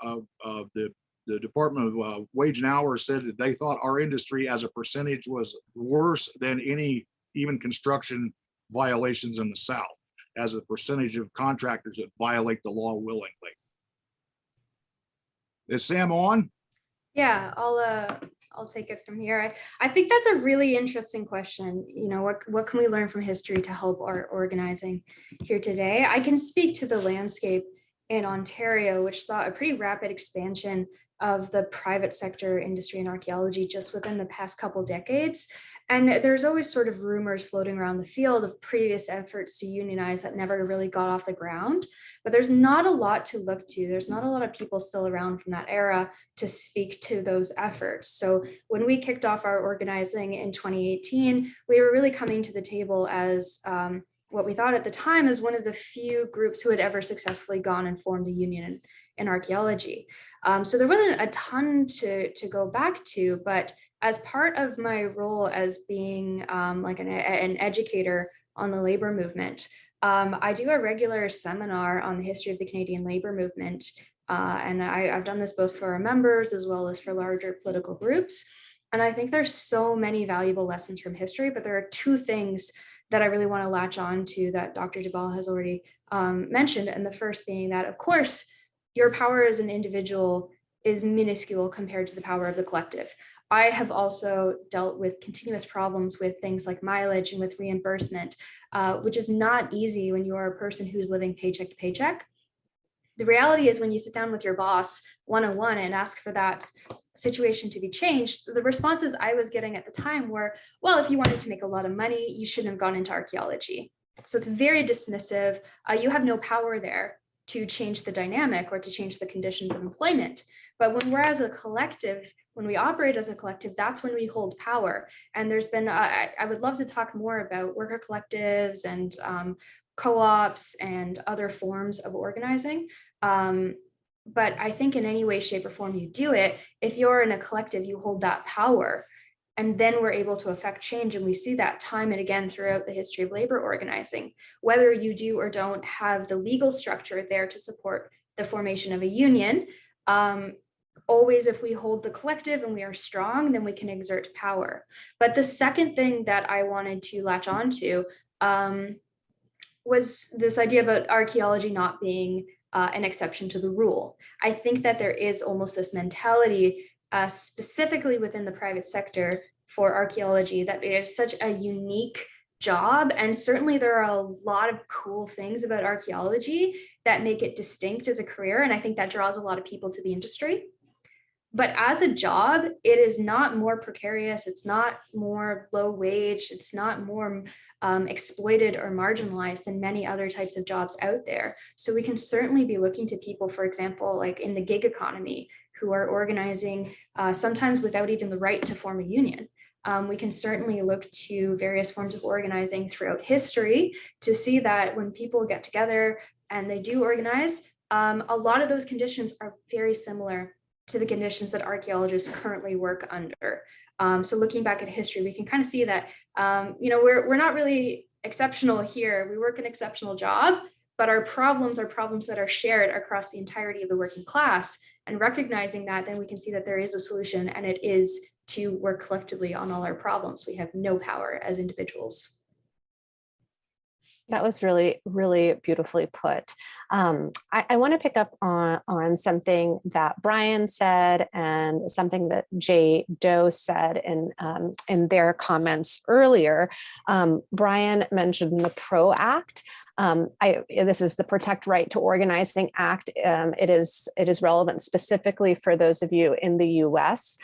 S3: the Department of Wage and Hour said that they thought our industry as a percentage was worse than any even construction violations in the South, as a percentage of contractors that violate the law willingly. Is Sam on?
S2: Yeah, I'll take it from here. I think that's a really interesting question. You know, what can we learn from history to help our organizing here today? I can speak to the landscape in Ontario, which saw a pretty rapid expansion of the private sector industry in archaeology just within the past couple decades. And there's always sort of rumors floating around the field of previous efforts to unionize that never really got off the ground. But there's not a lot to look to. There's not a lot of people still around from that era to speak to those efforts. So when we kicked off our organizing in 2018, we were really coming to the table as what we thought at the time is one of the few groups who had ever successfully gone and formed a union in archaeology. So there wasn't a ton to go back to, but as part of my role as being like an educator on the labor movement, I do a regular seminar on the history of the Canadian labor movement. And I've done this both for our members as well as for larger political groups. And I think there's so many valuable lessons from history, but there are two things that I really want to latch on to that Dr. Dubal has already mentioned. And the first being that, of course, your power as an individual is minuscule compared to the power of the collective. I have also dealt with continuous problems with things like mileage and with reimbursement, which is not easy when you are a person who's living paycheck to paycheck. The reality is when you sit down with your boss one-on-one and ask for that situation to be changed, the responses I was getting at the time were, well, if you wanted to make a lot of money, you shouldn't have gone into archaeology. So it's very dismissive. You have no power there to change the dynamic or to change the conditions of employment. But when we're as a collective, when we operate as a collective, that's when we hold power. And there's been, I would love to talk more about worker collectives and co-ops and other forms of organizing. But I think in any way, shape, or form you do it, if you're in a collective, you hold that power. And then we're able to affect change. And we see that time and again throughout the history of labor organizing. Whether you do or don't have the legal structure there to support the formation of a union, always if we hold the collective and we are strong, then we can exert power. But the second thing that I wanted to latch on to was this idea about archaeology not being an exception to the rule. I think that there is almost this mentality, specifically within the private sector for archaeology, that it is such a unique job. And certainly there are a lot of cool things about archaeology that make it distinct as a career. And I think that draws a lot of people to the industry. But as a job, it is not more precarious. It's not more low wage. It's not more exploited or marginalized than many other types of jobs out there. So we can certainly be looking to people, for example, like in the gig economy, who are organizing sometimes without even the right to form a union. We can certainly look to various forms of organizing throughout history to see that when people get together and they do organize, a lot of those conditions are very similar to the conditions that archaeologists currently work under. So looking back at history, we can kind of see that, we're not really exceptional here. We work an exceptional job, but our problems are problems that are shared across the entirety of the working class. And recognizing that, then we can see that there is a solution, and it is to work collectively on all our problems. We have no power as individuals.
S5: That was really, really beautifully put. I want to pick up on something that Bryan said and something that Jay Doe said in their comments earlier. Bryan mentioned the PRO Act. This is the Protect Right to Organizing Act. It is relevant specifically for those of you in the US.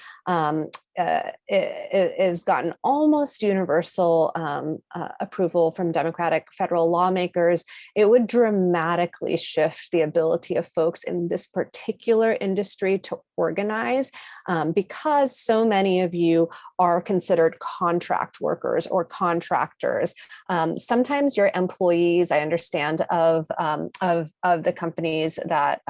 S5: It has gotten almost universal approval from Democratic federal lawmakers. It would dramatically shift the ability of folks in this particular industry to organize because so many of you are considered contract workers or contractors. Sometimes you're employees, I understand, of the companies that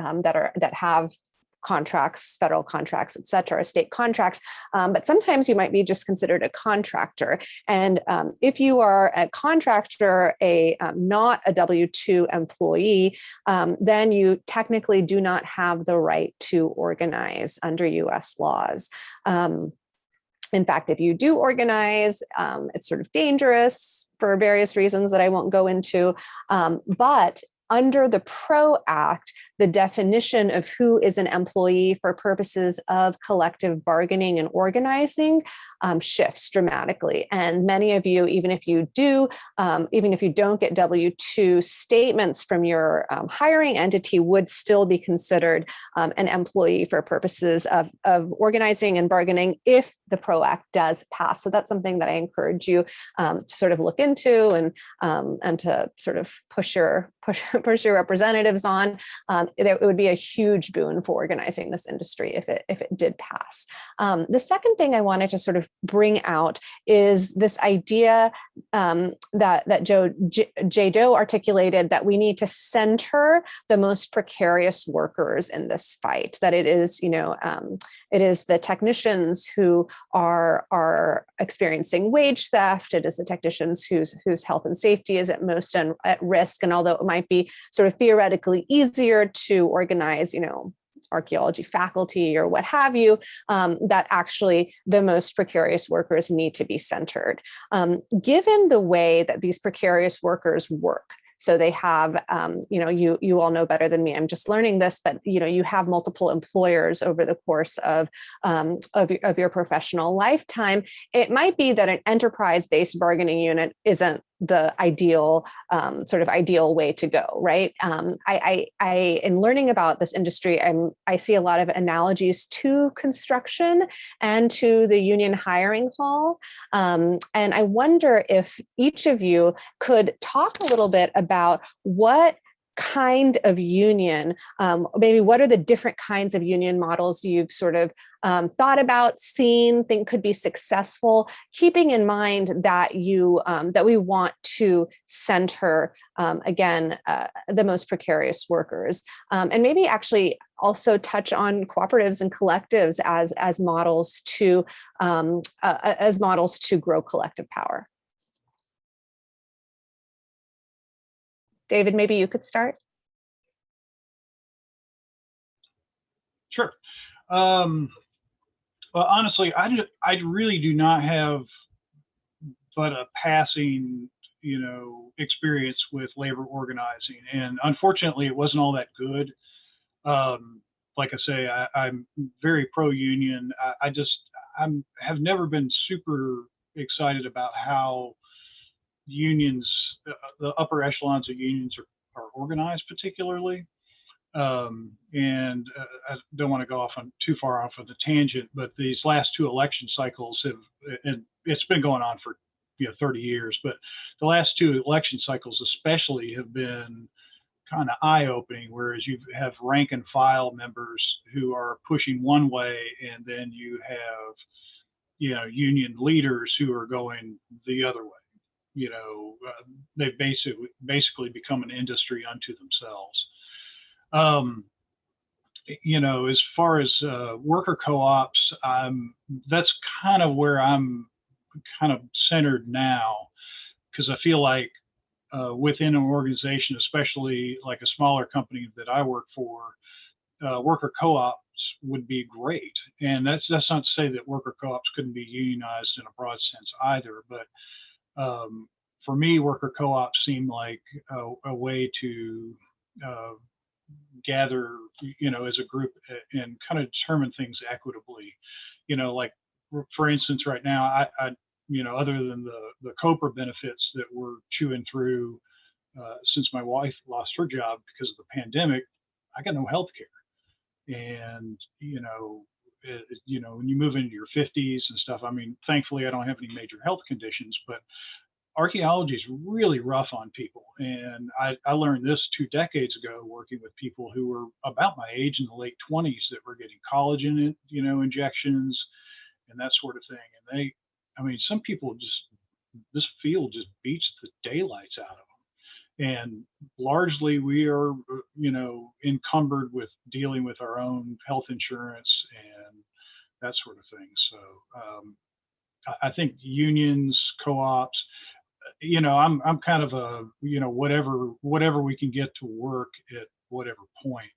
S5: have contracts, federal contracts, et cetera, state contracts. But sometimes you might be just considered a contractor. And if you are a contractor, not a W-2 employee, then you technically do not have the right to organize under US laws. In fact, if you do organize, it's sort of dangerous for various reasons that I won't go into. But under the PRO Act, the definition of who is an employee for purposes of collective bargaining and organizing shifts dramatically. And many of you, even if you don't get W-2 statements from your hiring entity, would still be considered an employee for purposes of organizing and bargaining if the PRO Act does pass. So that's something that I encourage you to sort of look into and to sort of push your representatives on. It would be a huge boon for organizing this industry if it did pass. The second thing I wanted to sort of bring out is this idea that Jay Doe articulated, that we need to center the most precarious workers in this fight. That it is the technicians who are experiencing wage theft. It is the technicians whose health and safety is at most at risk. And although it might be sort of theoretically easier to organize, archaeology faculty or what have you, that actually the most precarious workers need to be centered. Given the way that these precarious workers work, so they have, you all know better than me, I'm just learning this, but you have multiple employers over the course of your professional lifetime. It might be that an enterprise-based bargaining unit isn't the ideal way to go, right? In learning about this industry, I see a lot of analogies to construction and to the union hiring hall. And I wonder if each of you could talk a little bit about what kind of union, maybe what are the different kinds of union models you've sort of thought about, seen, think could be successful, keeping in mind that that we want to center the most precarious workers, and maybe actually also touch on cooperatives and collectives as models to grow collective power. David, maybe you could start.
S4: Sure. Well, honestly, I really do not have but a passing, experience with labor organizing, and unfortunately, it wasn't all that good. Like I say, I'm very pro-union. I have never been super excited about how unions, the upper echelons of unions are organized particularly. And I don't want to go off on too far off of the tangent, but these last two election cycles and it's been going on for 30 years, but the last two election cycles especially have been kind of eye-opening, whereas you have rank and file members who are pushing one way, and then you have union leaders who are going the other way. They've basically become an industry unto themselves. As far as worker co-ops, that's kind of where I'm kind of centered now, because I feel like within an organization, especially like a smaller company that I work for, worker co-ops would be great. And that's not to say that worker co-ops couldn't be unionized in a broad sense either, but for me, worker co-ops seem like a way to gather, as a group and kind of determine things equitably. Like for instance, right now, I other than the COPRA benefits that we're chewing through since my wife lost her job because of the pandemic, I got no health care. And, when you move into your 50s and stuff, I mean, thankfully, I don't have any major health conditions, but archaeology is really rough on people. And I learned this 2 decades ago working with people who were about my age in the late 20s that were getting collagen, injections and that sort of thing. And some people this field just beats the daylights out of them. And largely we are, encumbered with dealing with our own health insurance and that sort of thing. So I think unions, co-ops, I'm kind of a, whatever we can get to work at whatever point.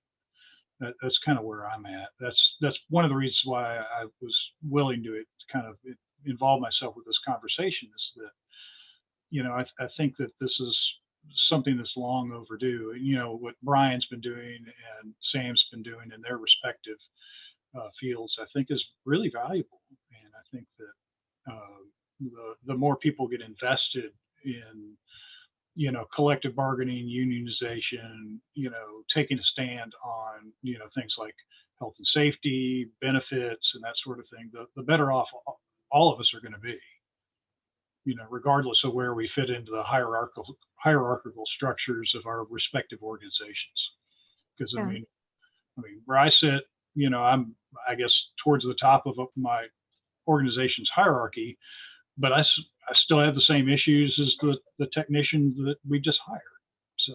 S4: That's kind of where I'm at. That's one of the reasons why I was willing to kind of involve myself with this conversation, is that, I think that this is something that's long overdue. What Bryan's been doing and Sam's been doing in their respective fields, I think is really valuable. And I think that the more people get invested in, collective bargaining, unionization, taking a stand on, things like health and safety, benefits, and that sort of thing, the better off all of us are going to be, regardless of where we fit into the hierarchical structures of our respective organizations. Because
S5: Yeah.
S4: I mean, where I sit, I'm, I guess, towards the top of my organization's hierarchy, but I still have the same issues as the technician that we just hired. So.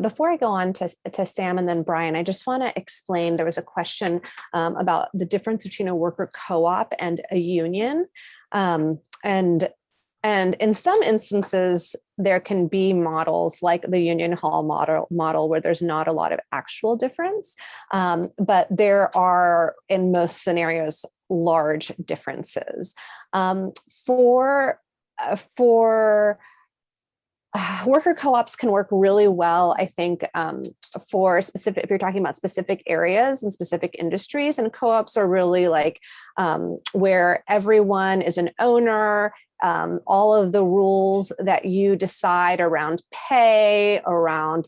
S5: Before I go on to Sam and then Bryan, I just want to explain, there was a question about the difference between a worker co-op and a union. And in some instances, there can be models like the union hall model where there's not a lot of actual difference, but there are, in most scenarios, large differences. For worker co-ops can work really well, I think, for specific, if you're talking about specific areas and specific industries, and co-ops are really like where everyone is an owner, all of the rules that you decide around pay, around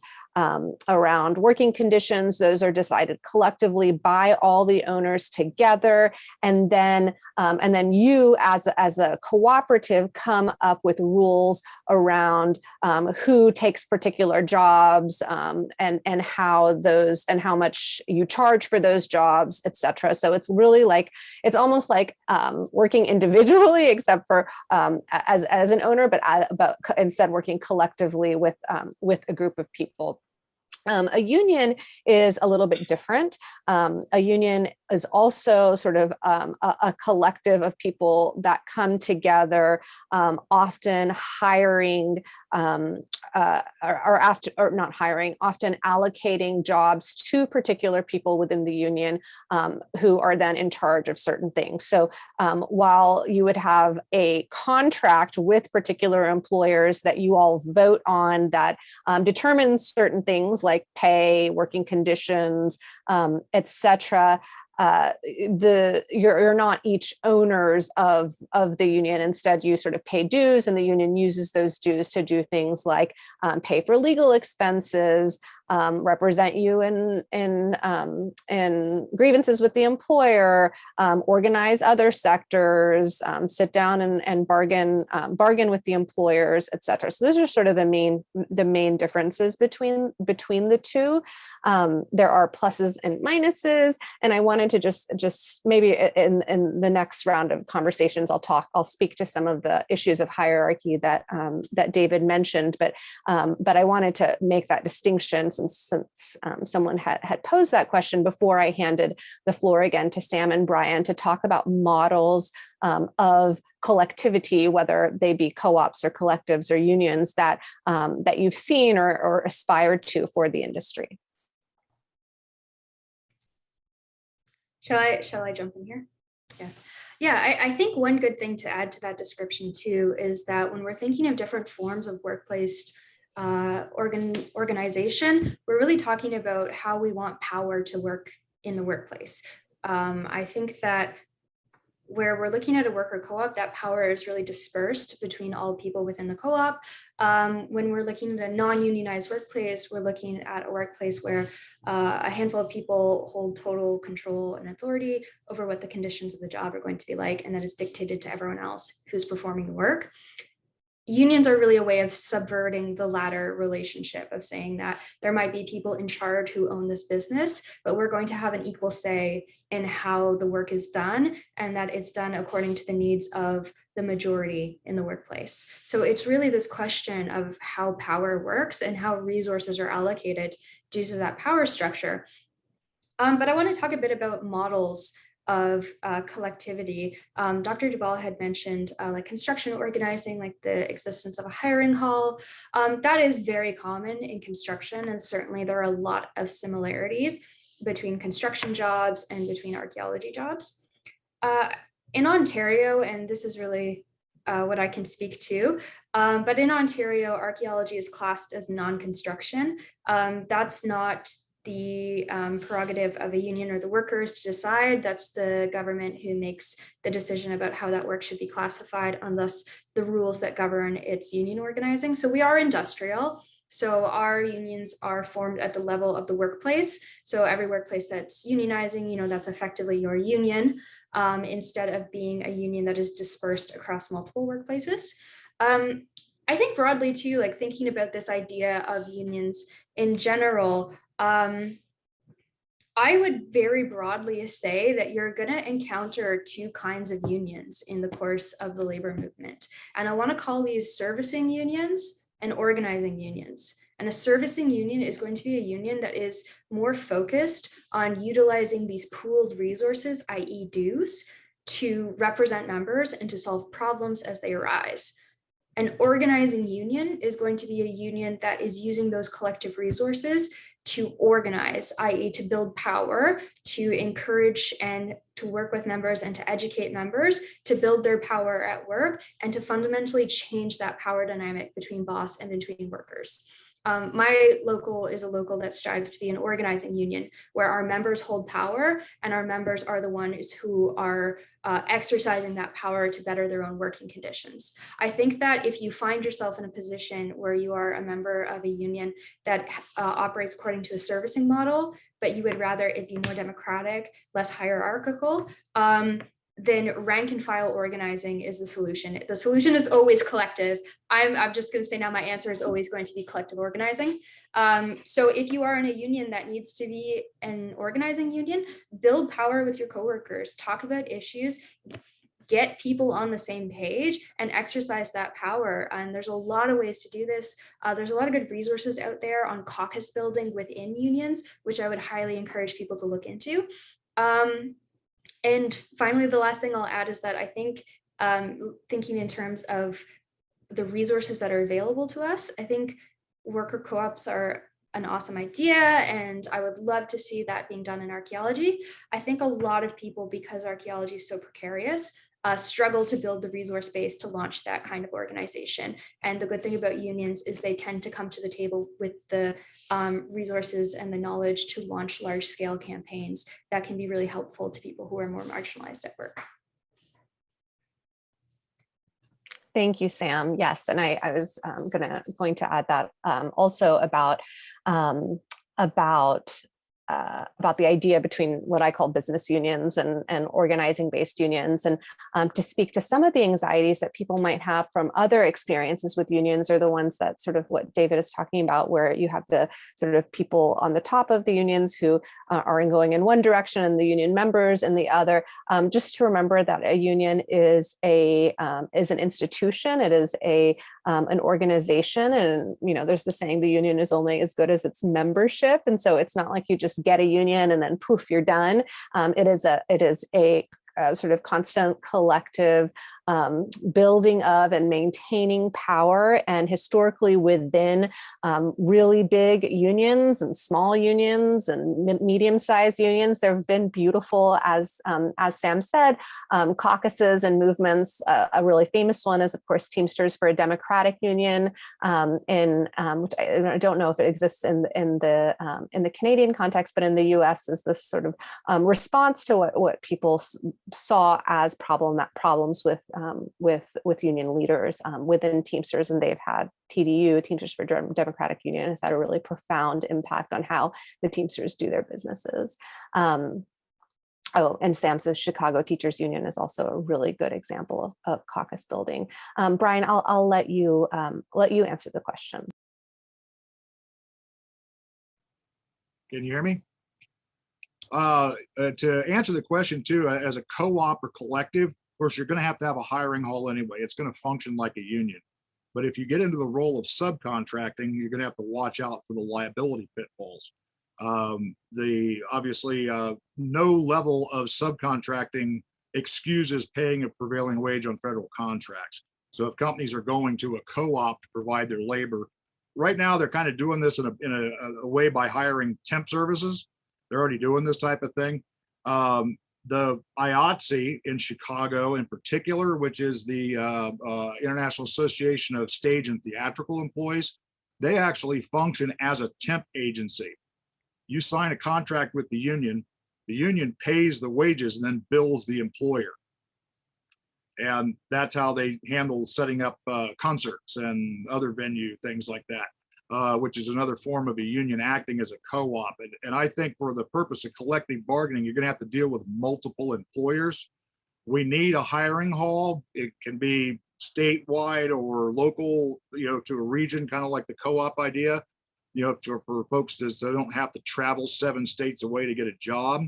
S5: around working conditions. Those are decided collectively by all the owners together. And then you as a cooperative come up with rules around who takes particular jobs, and how much you charge for those jobs, etc. So it's really like, it's almost like working individually, except for as an owner, but instead working collectively with a group of people. A union is a little bit different. A union is also sort of a collective of people that come together, often hiring often allocating jobs to particular people within the union, who are then in charge of certain things. So while you would have a contract with particular employers that you all vote on that determines certain things like pay, working conditions, etc., you're not each owners of the union. Instead, you sort of pay dues, and the union uses those dues to do things like pay for legal expenses, represent you in grievances with the employer, organize other sectors, sit down and bargain with the employers, etc. So those are sort of the main differences between the two. There are pluses and minuses, and I wanted to just maybe in the next round of conversations, I'll speak to some of the issues of hierarchy that David mentioned, but I wanted to make that distinction since someone had posed that question before I handed the floor again to Sam and Bryan to talk about models of collectivity, whether they be co-ops or collectives or unions that you've seen or aspired to for the industry.
S2: Shall I jump in here? Yeah, I think one good thing to add to that description too is that when we're thinking of different forms of workplace organization, we're really talking about how we want power to work in the workplace. I think that where we're looking at a worker co-op, that power is really dispersed between all people within the co-op. When we're looking at a non-unionized workplace, we're looking at a workplace where a handful of people hold total control and authority over what the conditions of the job are going to be like, and that is dictated to everyone else who's performing the work. Unions are really a way of subverting the latter relationship, of saying that there might be people in charge who own this business, but we're going to have an equal say in how the work is done, and that it's done according to the needs of the majority in the workplace. So it's really this question of how power works and how resources are allocated due to that power structure. But I want to talk a bit about models of collectivity. Dr. Dubal had mentioned like construction organizing, like the existence of a hiring hall. That is very common in construction, and certainly there are a lot of similarities between construction jobs and between archaeology jobs. In Ontario, and this is really what I can speak to, but in Ontario, archaeology is classed as non-construction. That's not the prerogative of a union or the workers to decide. That's the government who makes the decision about how that work should be classified, and thus the rules that govern its union organizing. So we are industrial. So our unions are formed at the level of the workplace. So every workplace that's unionizing, that's effectively your union, instead of being a union that is dispersed across multiple workplaces. I think broadly too, like thinking about this idea of unions in general, I would very broadly say that you're going to encounter two kinds of unions in the course of the labor movement. And I want to call these servicing unions and organizing unions. And a servicing union is going to be a union that is more focused on utilizing these pooled resources, i.e. dues, to represent members and to solve problems as they arise. An organizing union is going to be a union that is using those collective resources to organize, i.e. to build power, to encourage and to work with members and to educate members to build their power at work and to fundamentally change that power dynamic between boss and between workers. My local is a local that strives to be an organizing union where our members hold power and our members are the ones who are exercising that power to better their own working conditions. I think that if you find yourself in a position where you are a member of a union that operates according to a servicing model, but you would rather it be more democratic, less hierarchical, then rank and file organizing is the solution. The solution is always collective. I'm just going to say now my answer is always going to be collective organizing. So if you are in a union that needs to be an organizing union, build power with your coworkers, talk about issues, get people on the same page and exercise that power. And there's a lot of ways to do this. There's a lot of good resources out there on caucus building within unions, which I would highly encourage people to look into. And finally, the last thing I'll add is that I think thinking in terms of the resources that are available to us, I think worker co-ops are an awesome idea, and I would love to see that being done in archaeology. I think a lot of people, because archaeology is so precarious, struggle to build the resource base to launch that kind of organization. And the good thing about unions is they tend to come to the table with the resources and the knowledge to launch large scale campaigns that can be really helpful to people who are more marginalized at work.
S5: Thank you, Sam. Yes, and I was going to add that also about the idea between what I call business unions and organizing based unions, and to speak to some of the anxieties that people might have from other experiences with unions, or the ones that sort of what David is talking about, where you have the sort of people on the top of the unions who are going in one direction and the union members in the other. Just to remember that a union is an institution. It is an organization, and there's the saying, the union is only as good as its membership, and so it's not like you just get a union and then poof, you're done. It is a sort of constant collective building of and maintaining power. And historically, within really big unions and small unions and medium-sized unions, there have been beautiful, as Sam said, caucuses and movements. A really famous one is, of course, Teamsters for a Democratic Union, which I don't know if it exists in the Canadian context, but in the U.S. is this sort of response to what people saw as problems with union leaders within Teamsters, and they've had TDU, Teamsters for Democratic Union, has had a really profound impact on how the Teamsters do their businesses. Oh, and Sam says Chicago Teachers Union is also a really good example of caucus building. Bryan, I'll let you answer the question.
S3: Can you hear me? To answer the question too, as a co-op or collective, of course, you're going to have a hhiring hall anyway. It's going to function like a union. But if you get into the role of subcontracting, you're going to have to watch out for the liability pitfalls. Obviously, no level of subcontracting excuses paying a prevailing wage on federal contracts. So if companies are going to a co-op to provide their labor, right now they're kind of doing this in a way by hiring temp services. They're already doing this type of thing. The IATSE in Chicago in particular, which is the International Association of Stage and Theatrical Employees, they actually function as a temp agency. You sign a contract with the union pays the wages and then bills the employer. And that's how they handle setting up concerts and other venue things like that. Which is another form of a union acting as a co-op. And I think for the purpose of collective bargaining, you're going to have to deal with multiple employers. We need a hiring hall. It can be statewide or local, to a region, kind of like the co-op idea, for folks that don't have to travel 7 states away to get a job.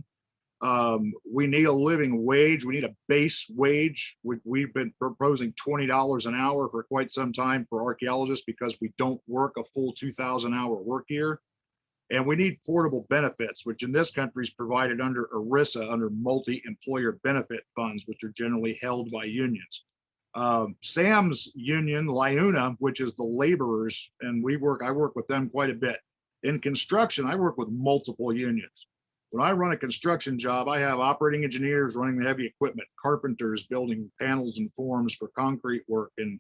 S3: We need a living wage. We need a base wage. We've been proposing $20 an hour for quite some time for archaeologists because we don't work a full 2,000-hour work year. And we need portable benefits, which in this country is provided under ERISA, under multi-employer benefit funds, which are generally held by unions. Sam's union, LIUNA, which is the laborers, and I work with them quite a bit. In construction, I work with multiple unions. When I run a construction job, I have operating engineers running the heavy equipment, carpenters building panels and forms for concrete work, and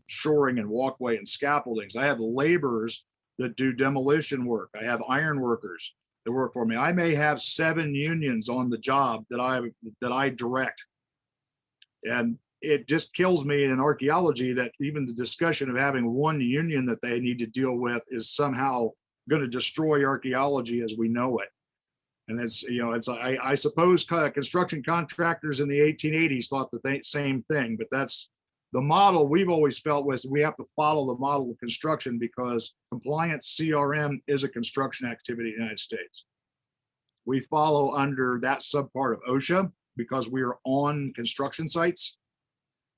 S3: shoring and walkway and scaffoldings. I have laborers that do demolition work. I have iron workers that work for me. I may have 7 unions on the job that I direct. And it just kills me in archaeology that even the discussion of having one union that they need to deal with is somehow going to destroy archaeology as we know it. And it's, I suppose construction contractors in the 1880s thought the same thing, but that's the model we've always felt was we have to follow the model of construction because compliance CRM is a construction activity in the United States. We follow under that subpart of OSHA because we are on construction sites.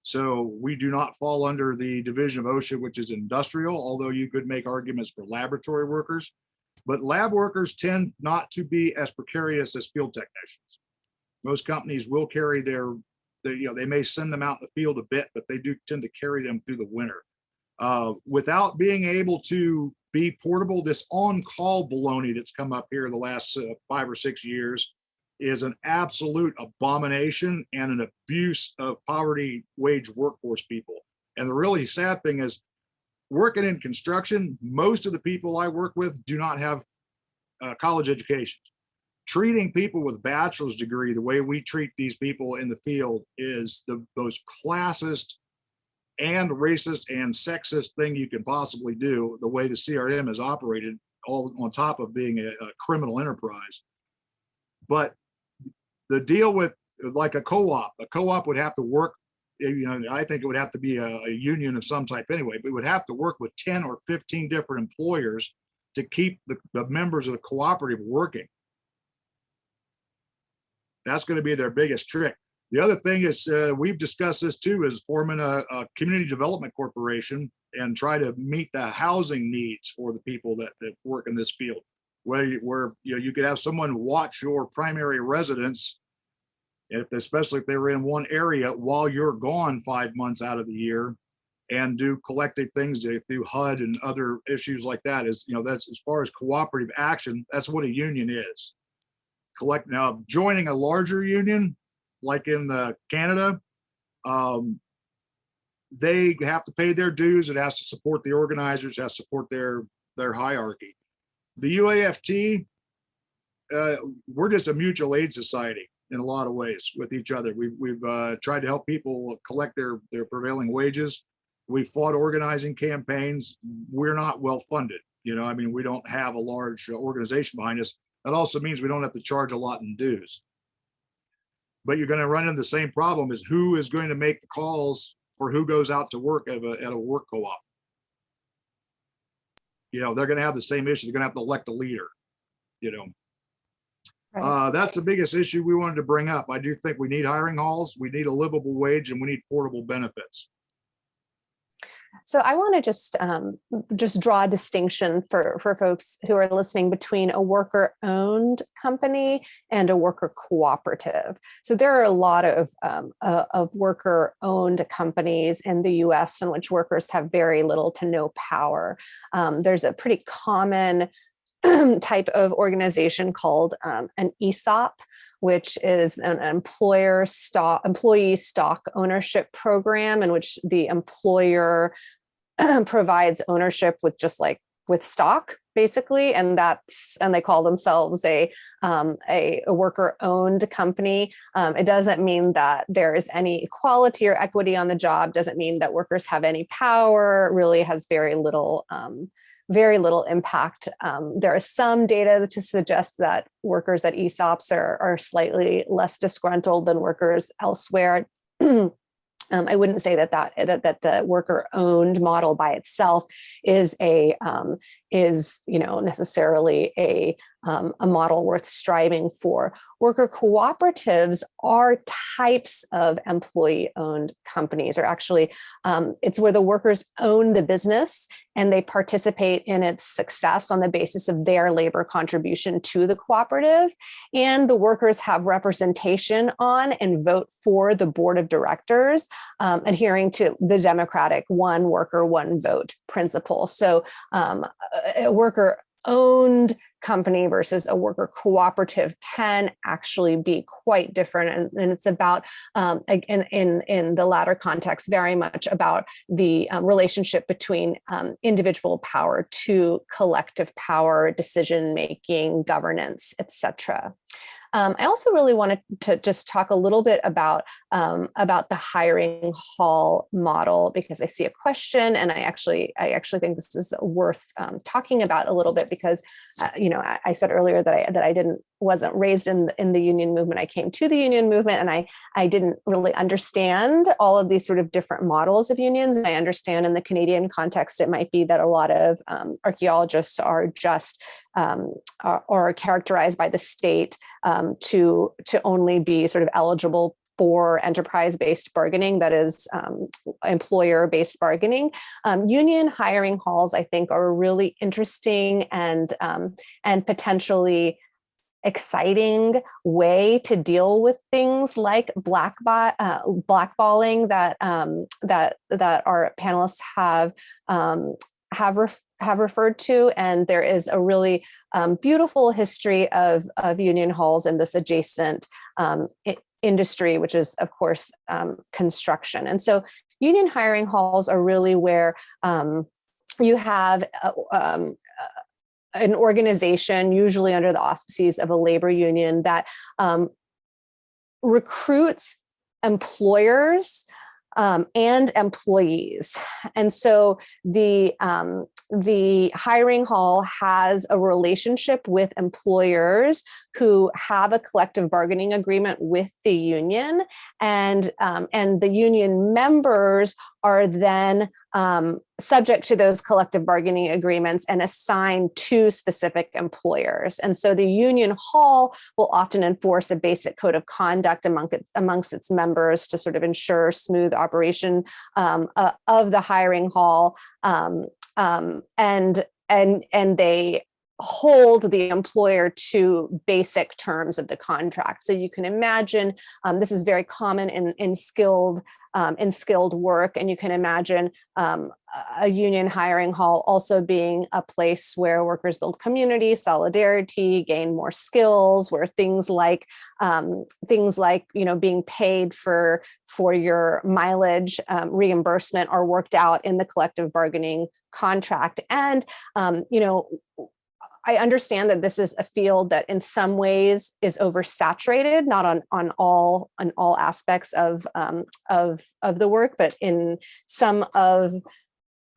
S3: So we do not fall under the division of OSHA, which is industrial, although you could make arguments for laboratory workers. But lab workers tend not to be as precarious as field technicians. Most companies will carry they may send them out in the field a bit, but they do tend to carry them through the winter. Without being able to be portable, this on-call baloney that's come up here the last 5 or 6 years is an absolute abomination and an abuse of poverty wage workforce people. And the really sad thing is, working in construction, most of the people I work with do not have college educations. Treating people with bachelor's degree the way we treat these people in the field is the most classist and racist and sexist thing you can possibly do, the way the CRM is operated, all on top of being a criminal enterprise. But the deal with like a co-op would have to work, I think it would have to be a union of some type anyway, but it would have to work with 10 or 15 different employers to keep the members of the cooperative working. That's going to be their biggest trick. The other thing is, we've discussed this too, is forming a community development corporation and try to meet the housing needs for the people that work in this field. Where you could have someone watch your primary residence, especially if they were in one area while you're gone 5 months out of the year, and do collective things through HUD and other issues like that. That's as far as cooperative action, that's what a union is. Now, joining a larger union, like in Canada, they have to pay their dues. It has to support the organizers, has to support their hierarchy. The UAFT, we're just a mutual aid society in a lot of ways with each other. We've tried to help people collect their prevailing wages. We fought organizing campaigns. We're not well funded. We don't have a large organization behind us. That also means we don't have to charge a lot in dues. But you're going to run into the same problem: is who is going to make the calls for who goes out to work at a work co-op. They're going to have the same issue. They're going to have to elect a leader.
S5: Right.
S3: That's the biggest issue we wanted to bring up. I do think we need hiring halls, we need a livable wage, and we need portable benefits.
S5: So I want to just draw a distinction for folks who are listening between a worker-owned company and a worker cooperative. So there are a lot of worker-owned companies in the U.S. in which workers have very little to no power. There's a pretty common type of organization called an ESOP, which is an employee stock ownership program in which the employer provides ownership with stock, basically, and they call themselves a worker-owned company. It doesn't mean that there is any equality or equity on the job. Doesn't mean that workers have any power. It really has very little impact. There is some data to suggest that workers at ESOPs are slightly less disgruntled than workers elsewhere. I wouldn't say that the worker-owned model by itself is necessarily a model worth striving for. Worker cooperatives are types of employee-owned companies, or actually, it's where the workers own the business and they participate in its success on the basis of their labor contribution to the cooperative. And the workers have representation on and vote for the board of directors, adhering to the democratic one worker, one vote principle. So a worker owned company versus a worker cooperative can actually be quite different. And it's about, in the latter context, very much about the relationship between individual power to collective power, decision-making, governance, etc. I also really wanted to just talk a little bit about the hiring hall model, because I see a question, and I actually think this is worth talking about a little bit, because I said earlier that I wasn't raised in the union movement. I came to the union movement, and I didn't really understand all of these sort of different models of unions. And I understand in the Canadian context, it might be that a lot of archaeologists are just or characterized by the state to only be sort of eligible for enterprise-based bargaining, that is employer-based bargaining. Union hiring halls, I think, are a really interesting and potentially exciting way to deal with things like blackballing that our panelists have referred to. And there is a really beautiful history of union halls in this adjacent industry, which is, of course, construction. And so union hiring halls are really where you have an organization, usually under the auspices of a labor union, that recruits employers and employees. And so the hiring hall has a relationship with employers who have a collective bargaining agreement with the union, and the union members are then subject to those collective bargaining agreements and assigned to specific employers. And so the union hall will often enforce a basic code of conduct amongst its members to sort of ensure smooth operation of the hiring hall, and they hold the employer to basic terms of the contract. So you can imagine this is very common in skilled work, and you can imagine a union hiring hall also being a place where workers build community, solidarity, gain more skills, where things like being paid for your mileage reimbursement are worked out in the collective bargaining contract. And I understand that this is a field that in some ways is oversaturated, not on all aspects of the work, but in some of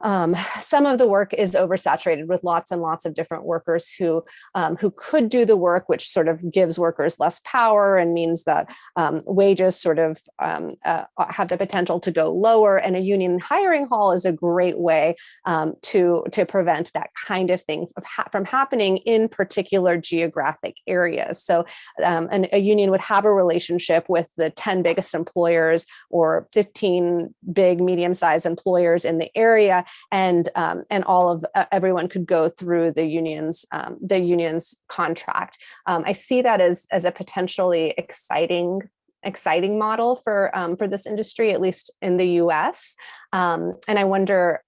S5: the work is oversaturated with lots and lots of different workers who could do the work, which sort of gives workers less power and means that wages sort of have the potential to go lower. And a union hiring hall is a great way to prevent that kind of thing from happening in particular geographic areas. So a union would have a relationship with the 10 biggest employers or 15 big medium-sized employers in the area, and everyone could go through the union's contract. I see that as a potentially exciting model for this industry, at least in the U.S. And I wonder,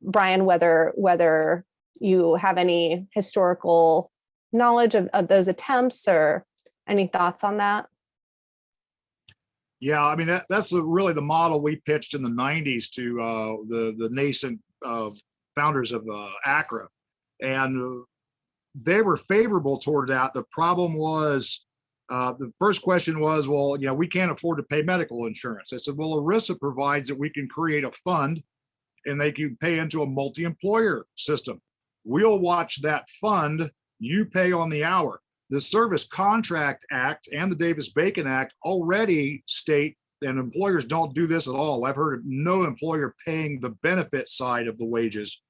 S5: Bryan, whether you have any historical knowledge of those attempts or any thoughts on that?
S3: Yeah, I mean, that's really the model we pitched in the 90s to the nascent founders of ACRA. And they were favorable toward that. The problem was, the first question was, well, we can't afford to pay medical insurance. I said, well, ERISA provides that we can create a fund and they can pay into a multi-employer system. We'll watch that fund, you pay on the hour. The Service Contract Act and the Davis-Bacon Act already state, and employers don't do this at all. I've heard of no employer paying the benefit side of the wages.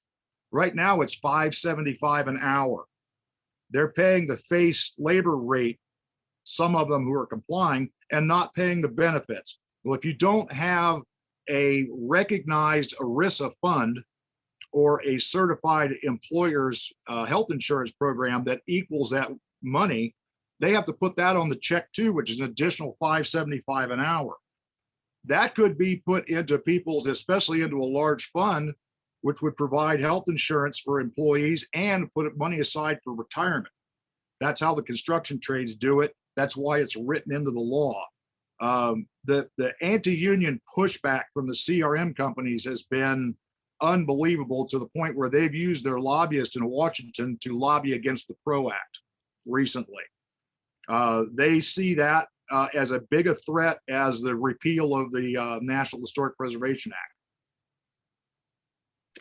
S3: Right now, it's $5.75 an hour. They're paying the face labor rate, some of them who are complying, and not paying the benefits. Well, if you don't have a recognized ERISA fund or a certified employer's health insurance program that equals that money, they have to put that on the check too, which is an additional $5.75 an hour. That could be put into people's, especially into a large fund which would provide health insurance for employees and put money aside for retirement. That's how the construction trades do it. That's why it's written into the law. The anti-union pushback from the CRM companies has been unbelievable, to the point where they've used their lobbyists in Washington to lobby against the PRO Act recently. They see that as a bigger threat as the repeal of the National Historic Preservation Act.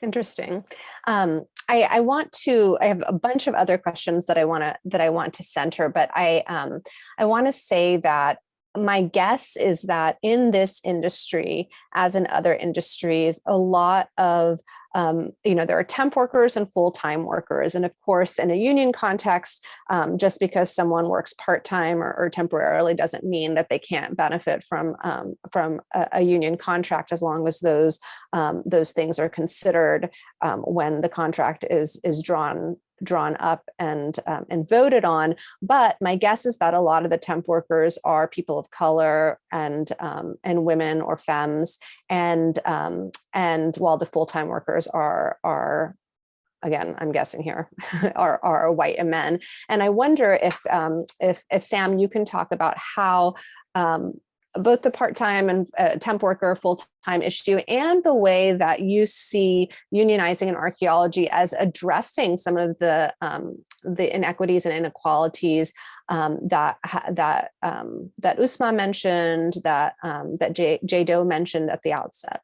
S5: Interesting. I have a bunch of other questions that I want to center, but I want to say that my guess is that in this industry, as in other industries, a lot of there are temp workers and full-time workers. And of course, in a union context, just because someone works part-time or temporarily doesn't mean that they can't benefit from a union contract, as long as those things are considered when the contract is drawn up and voted on. But my guess is that a lot of the temp workers are people of color and women or femmes, and while the full-time workers are again, I'm guessing here, are white and men. And I wonder if Sam, you can talk about how both the part-time and temp worker full-time issue, and the way that you see unionizing in archaeology as addressing some of the inequities and inequalities that Uzma mentioned, that Jado mentioned at the outset.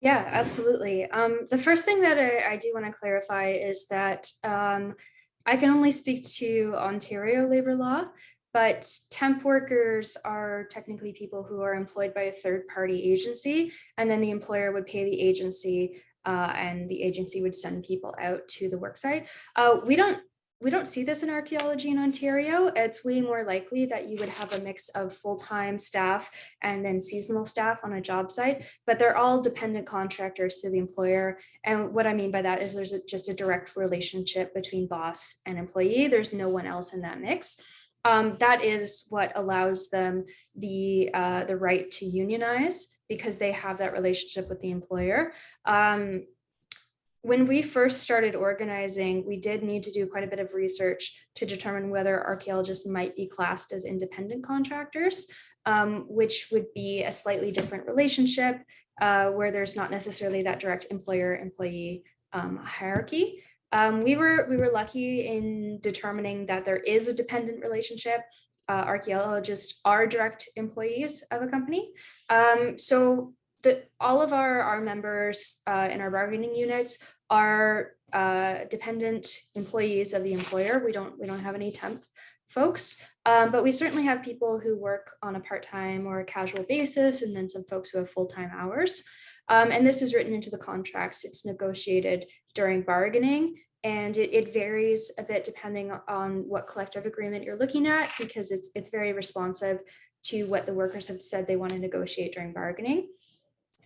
S2: Yeah, absolutely. The first thing that I do want to clarify is that I can only speak to Ontario labor law, but temp workers are technically people who are employed by a third-party agency, and then the employer would pay the agency, and the agency would send people out to the work site. We don't see this in archaeology in Ontario. It's way more likely that you would have a mix of full-time staff and then seasonal staff on a job site, but they're all dependent contractors to the employer. And what I mean by that is there's just a direct relationship between boss and employee. There's no one else in that mix. That is what allows them the right to unionize, because they have that relationship with the employer. When we first started organizing, we did need to do quite a bit of research to determine whether archaeologists might be classed as independent contractors, which would be a slightly different relationship where there's not necessarily that direct employer-employee hierarchy. We were lucky in determining that there is a dependent relationship. Archaeologists are direct employees of a company. So all of our members in our bargaining units are dependent employees of the employer. We don't have any temp folks, but we certainly have people who work on a part-time or a casual basis, and then some folks who have full-time hours. And this is written into the contracts. It's negotiated during bargaining, and it varies a bit depending on what collective agreement you're looking at, because it's very responsive to what the workers have said they want to negotiate during bargaining.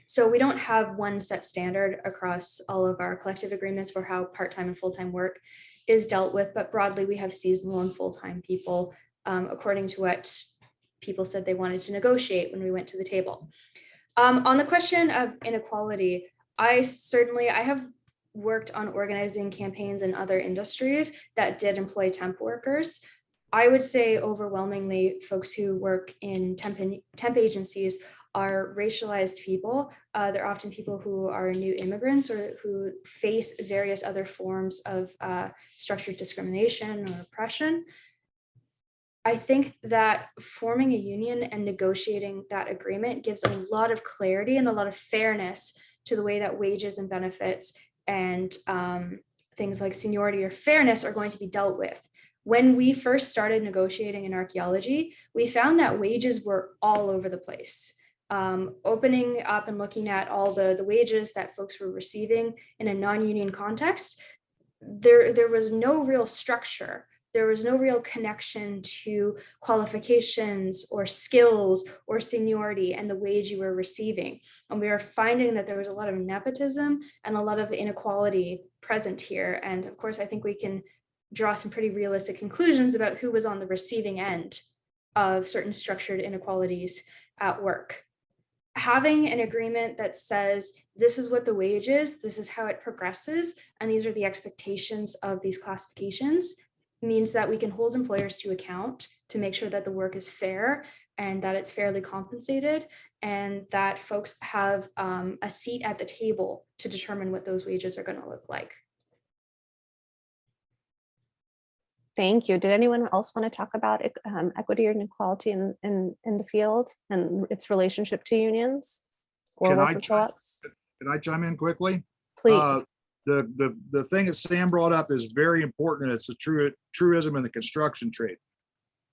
S2: So we don't have one set standard across all of our collective agreements for how part-time and full-time work is dealt with, but broadly we have seasonal and full-time people according to what people said they wanted to negotiate when we went to the table. On the question of inequality, I have worked on organizing campaigns in other industries that did employ temp workers. I would say overwhelmingly folks who work in temp agencies are racialized people. They're often people who are new immigrants or who face various other forms of structured discrimination or oppression. I think that forming a union and negotiating that agreement gives a lot of clarity and a lot of fairness to the way that wages and benefits and things like seniority or fairness are going to be dealt with. When we first started negotiating in archaeology, we found that wages were all over the place. Opening up and looking at all the wages that folks were receiving in a non-union context, there was no real structure. There was no real connection to qualifications or skills or seniority and the wage you were receiving. And we were finding that there was a lot of nepotism and a lot of inequality present here. And of course, I think we can draw some pretty realistic conclusions about who was on the receiving end of certain structured inequalities at work. having an agreement that says this is what the wage is, this is how it progresses, and these are the expectations of these classifications means that we can hold employers to account to make sure that the work is fair and that it's fairly compensated, and that folks have a seat at the table to determine what those wages are going to look like.
S5: Thank you. Did anyone else want to talk about equity and equality in the field and its relationship to unions or worker co-ops?
S3: Can I chime in quickly?
S5: Please.
S3: The thing that Sam brought up is very important. It's a truism in the construction trade.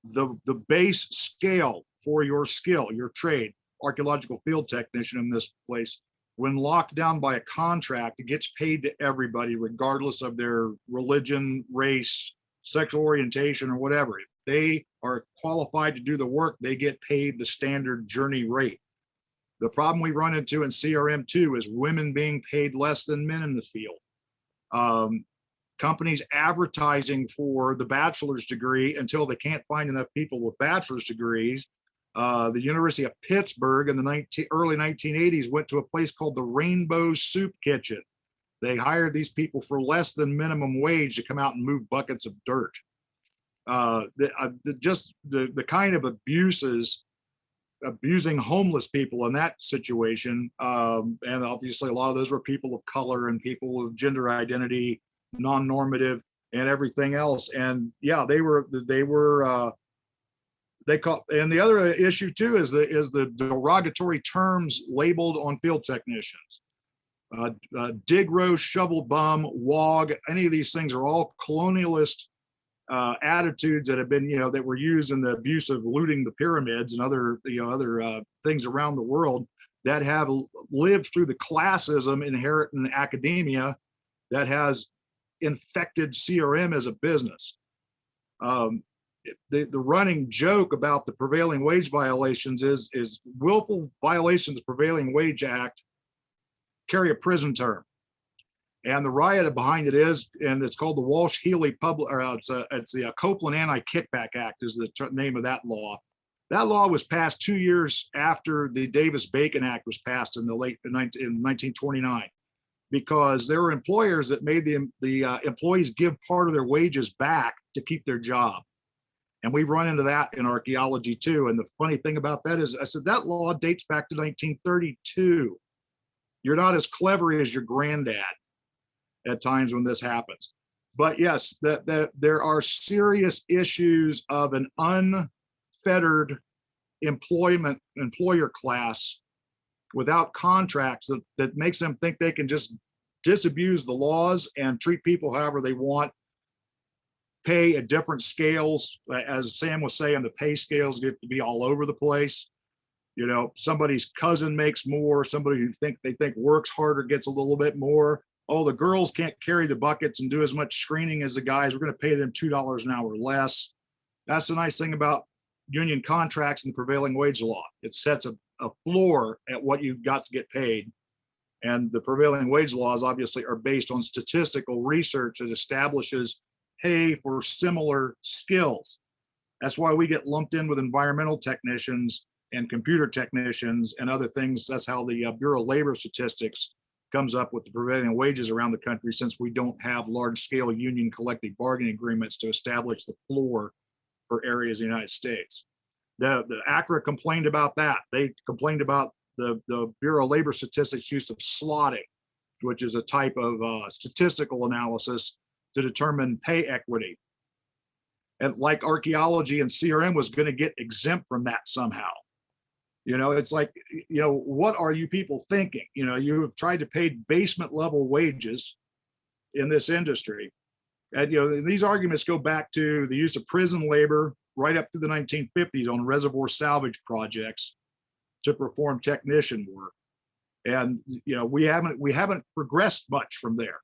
S3: The base scale for your skill, your trade, archaeological field technician in this place, when locked down by a contract, it gets paid to everybody, regardless of their religion, race, sexual orientation, or whatever. If they are qualified to do the work, they get paid the standard journey rate. The problem we run into in CRM2 is women being paid less than men in the field. Companies advertising for the bachelor's degree until they can't find enough people with bachelor's degrees. The University of Pittsburgh in the early 1980s went to a place called the Rainbow Soup Kitchen. They hired these people for less than minimum wage to come out and move buckets of dirt. The kind of abuses, abusing homeless people in that situation, and obviously a lot of those were people of color and people of gender identity, non-normative, and everything else. And yeah, they call. And the other issue too is the derogatory terms labeled on field technicians. Dig row, shovel bum, wog, any of these things are all colonialist attitudes that have been, that were used in the abuse of looting the pyramids and other things around the world that have lived through the classism inherent in academia that has infected CRM as a business. The running joke about the prevailing wage violations is willful violations of the Prevailing Wage Act carry a prison term. And the riot behind it is, and it's called the Walsh-Healy it's the Copeland Anti-Kickback Act is the name of that law. That law was passed 2 years after the Davis-Bacon Act was passed in 1929, because there were employers that made the employees give part of their wages back to keep their job. And we've run into that in archaeology too. And the funny thing about that is, I said, that law dates back to 1932. You're not as clever as your granddad at times when this happens. But yes, there are serious issues of an unfettered employer class without contracts that makes them think they can just disabuse the laws and treat people however they want, pay at different scales. As Sam was saying, the pay scales get to be all over the place. Somebody's cousin makes more, somebody who they think works harder gets a little bit more. Oh, the girls can't carry the buckets and do as much screening as the guys. We're going to pay them $2 an hour less. That's the nice thing about union contracts and the prevailing wage law. It sets a floor at what you've got to get paid. And the prevailing wage laws obviously are based on statistical research that establishes pay for similar skills. That's why we get lumped in with environmental technicians and computer technicians and other things. That's how the Bureau of Labor Statistics comes up with the prevailing wages around the country, since we don't have large-scale union collective bargaining agreements to establish the floor for areas in the United States. The ACRA complained about that. They complained about the Bureau of Labor Statistics use of slotting, which is a type of statistical analysis to determine pay equity. And like archaeology and CRM was going to get exempt from that somehow. It's like, what are you people thinking? You have tried to pay basement level wages in this industry. And, these arguments go back to the use of prison labor right up to the 1950s on reservoir salvage projects to perform technician work. And, we haven't progressed much from there,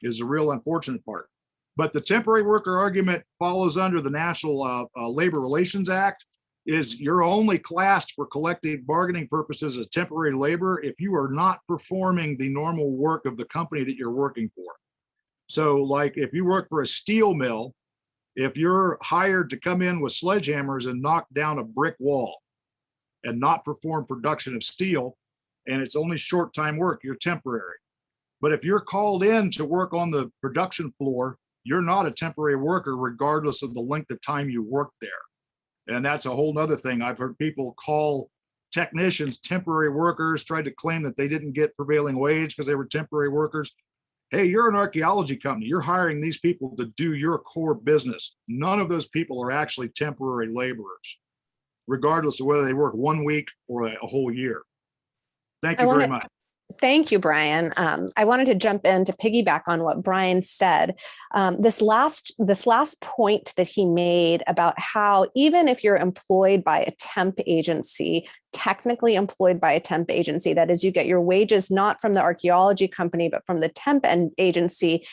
S3: is the real unfortunate part. But the temporary worker argument follows under the National Labor Relations Act. Is you're only classed for collective bargaining purposes as temporary labor if you are not performing the normal work of the company that you're working for. So like if you work for a steel mill, if you're hired to come in with sledgehammers and knock down a brick wall, and not perform production of steel, and it's only short-time work, you're temporary. But if you're called in to work on the production floor, you're not a temporary worker regardless of the length of time you work there. And that's a whole nother thing. I've heard people call technicians temporary workers, tried to claim that they didn't get prevailing wage because they were temporary workers. Hey, you're an archaeology company. You're hiring these people to do your core business. None of those people are actually temporary laborers, regardless of whether they work 1 week or a whole year. Thank you very much.
S5: Thank you, Bryan. I wanted to jump in to piggyback on what Bryan said. This last point that he made about how even if you're employed by a temp agency, technically employed by a temp agency, that is, you get your wages not from the archaeology company, but from the temp agency,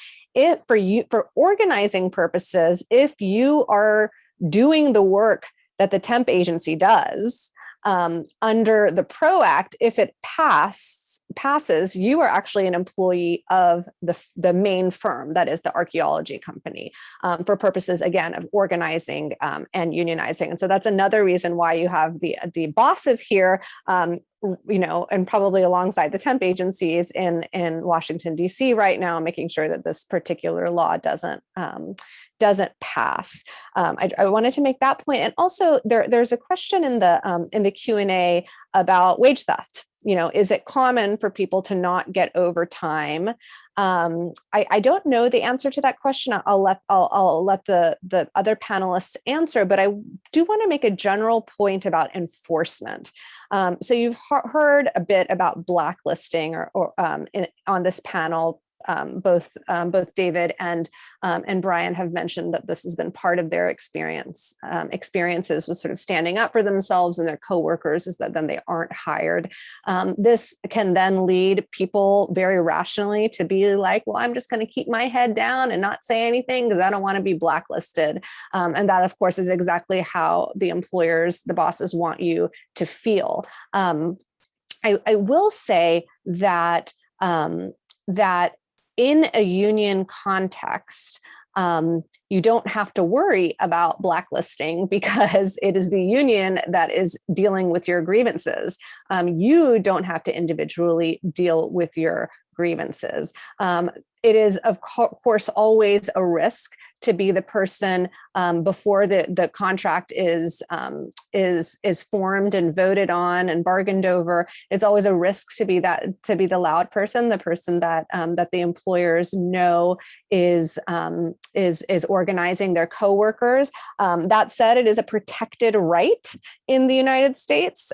S5: for organizing purposes, if you are doing the work that the temp agency does under the PRO Act, if it passes, you are actually an employee of the main firm, that is the archaeology company, for purposes, again, of organizing and unionizing. And so that's another reason why you have the bosses here, and probably alongside the temp agencies in Washington, D.C. right now, making sure that this particular law doesn't pass. I wanted to make that point. And also there's a question in the Q&A about wage theft. Is it common for people to not get overtime? I don't know the answer to that question. I'll let the other panelists answer, but I do want to make a general point about enforcement. So you've heard a bit about blacklisting on this panel. Both David and Bryan have mentioned that this has been part of their experiences with sort of standing up for themselves and their coworkers, is that then they aren't hired. This can then lead people very rationally to be like, well, I'm just going to keep my head down and not say anything because I don't want to be blacklisted. And that, of course, is exactly how the employers, the bosses, want you to feel. I will say that in a union context, you don't have to worry about blacklisting because it is the union that is dealing with your grievances. You don't have to individually deal with your grievances. It is, of course, always a risk to be the person before the contract is formed and voted on and bargained over. It's always a risk to be the loud person, the person that the employers know is organizing their coworkers. That said, it is a protected right in the United States.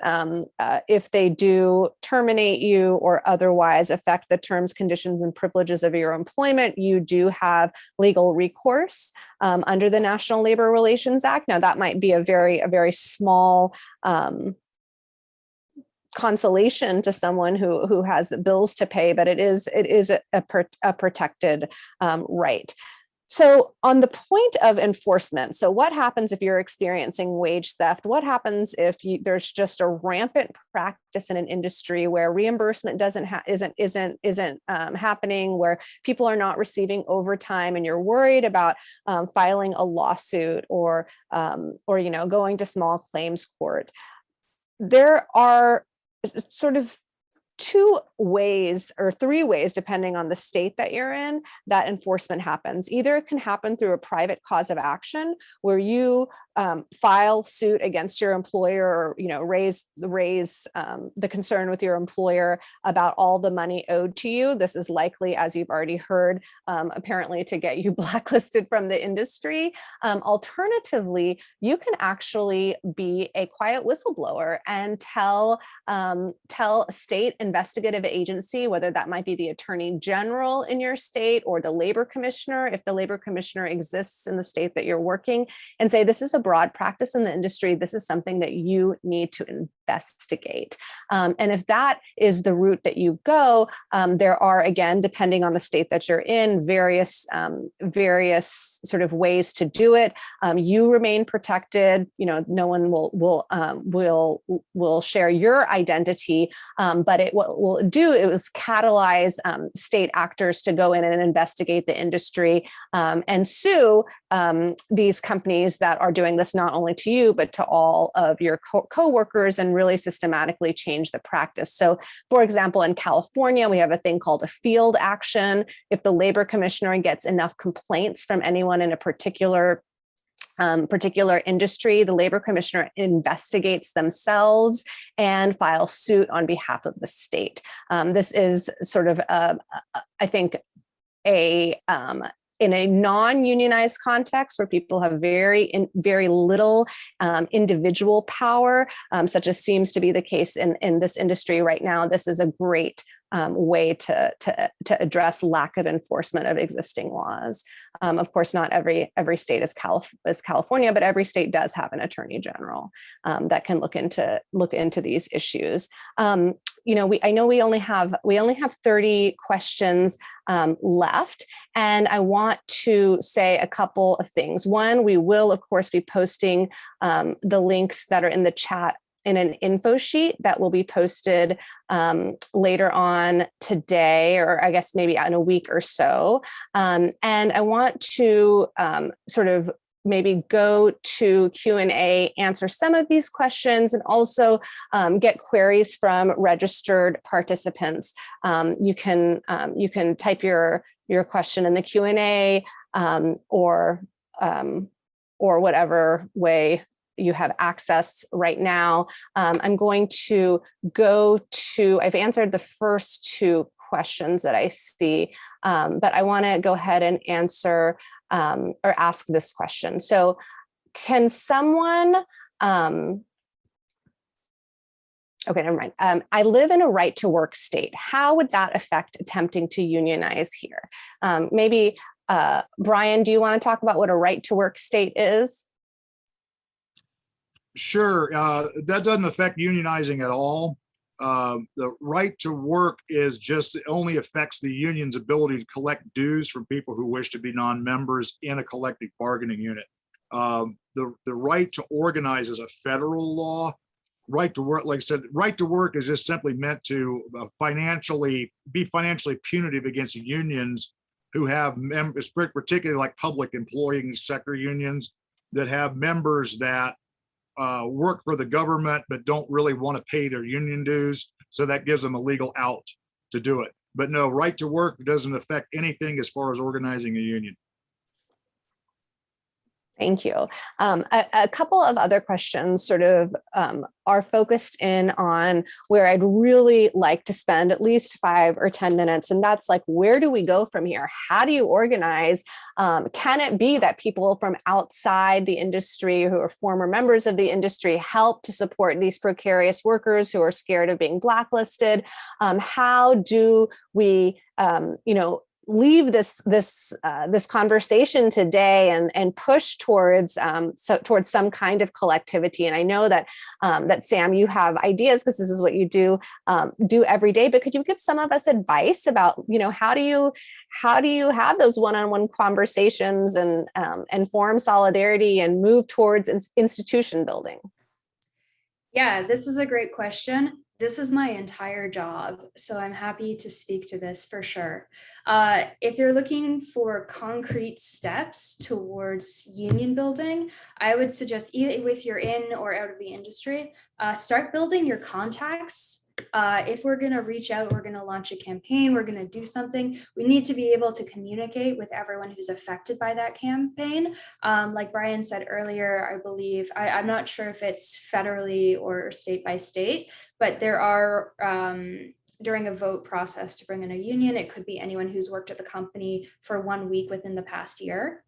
S5: If they do terminate you or otherwise affect the terms, conditions, and privileges of your employment, you do have legal recourse under the National Labor Relations Act. Now, that might be a very small consolation to someone who has bills to pay, but it is a protected right. So on the point of enforcement, so what happens if you're experiencing wage theft? What happens if there's just a rampant practice in an industry where reimbursement isn't happening, where people are not receiving overtime, and you're worried about filing a lawsuit or going to small claims court? There are sort of 2 ways or 3 ways, depending on the state that you're in, that enforcement happens. Either it can happen through a private cause of action where you file suit against your employer, or raise the concern with your employer about all the money owed to you. This is likely, as you've already heard, apparently to get you blacklisted from the industry. Alternatively, you can actually be a quiet whistleblower and tell a state investigative agency, whether that might be the attorney general in your state or the labor commissioner, if the labor commissioner exists in the state that you're working, and say, this is a broad practice in the industry. This is something that you need to investigate. And if that is the route that you go, there are, again, depending on the state that you're in, various sort of ways to do it. You remain protected. No one will share your identity, but what will do is catalyze state actors to go in and investigate the industry and sue these companies that are doing this not only to you, but to all of your co-workers, and really systematically change the practice. So for example, in California, we have a thing called a field action. If the labor commissioner gets enough complaints from anyone in a particular industry, the labor commissioner investigates themselves and files suit on behalf of the state. This is sort of, I think, in a non-unionized context where people have very little individual power, such as seems to be the case in this industry right now. This is a great way to address lack of enforcement of existing laws. Of course, not every state is California, but every state does have an attorney general that can look into these issues. I know we only have 30 questions left, and I want to say a couple of things. One, we will of course be posting the links that are in the chat in an info sheet that will be posted later on today, or I guess maybe in a week or so. And I want to sort of maybe go to Q&A, answer some of these questions, and also get queries from registered participants. You can type your question in the Q&A or whatever way you have access right now. I'm going to I've answered the first two questions that I see, but I want to go ahead and answer or ask this question. So can someone, okay, never mind. I live in a right to work state. How would that affect attempting to unionize here? Maybe, Bryan, do you want to talk about what a right to work state is?
S3: Sure, that doesn't affect unionizing at all. The right to work only affects the union's ability to collect dues from people who wish to be non-members in a collective bargaining unit. The right to organize is a federal law. Right to work, like I said, right to work is just simply meant to be financially punitive against unions who have members, particularly like public employing sector unions that have members that work for the government but don't really want to pay their union dues, so that gives them a legal out to do it. But no, right to work doesn't affect anything as far as organizing a union.
S5: Thank you. A couple of other questions sort of are focused in on where I'd really like to spend at least 5 or 10 minutes. And that's like, where do we go from here? How do you organize? Can it be that people from outside the industry who are former members of the industry help to support these precarious workers who are scared of being blacklisted? How do we, leave this conversation today and push towards some kind of collectivity? And I know that that Sam, you have ideas because this is what you do every day. But could you give some of us advice about how do you have those one-on-one conversations and form solidarity and move towards institution building?
S2: Yeah, this is a great question. This is my entire job, so I'm happy to speak to this for sure. If you're looking for concrete steps towards union building, I would suggest, even if you're in or out of the industry, start building your contacts. If we're going to reach out, we're going to launch a campaign, we're going to do something, we need to be able to communicate with everyone who's affected by that campaign. Like Bryan said earlier, I believe, I'm not sure if it's federally or state by state, but there are, during a vote process to bring in a union, it could be anyone who's worked at the company for 1 week within the past year.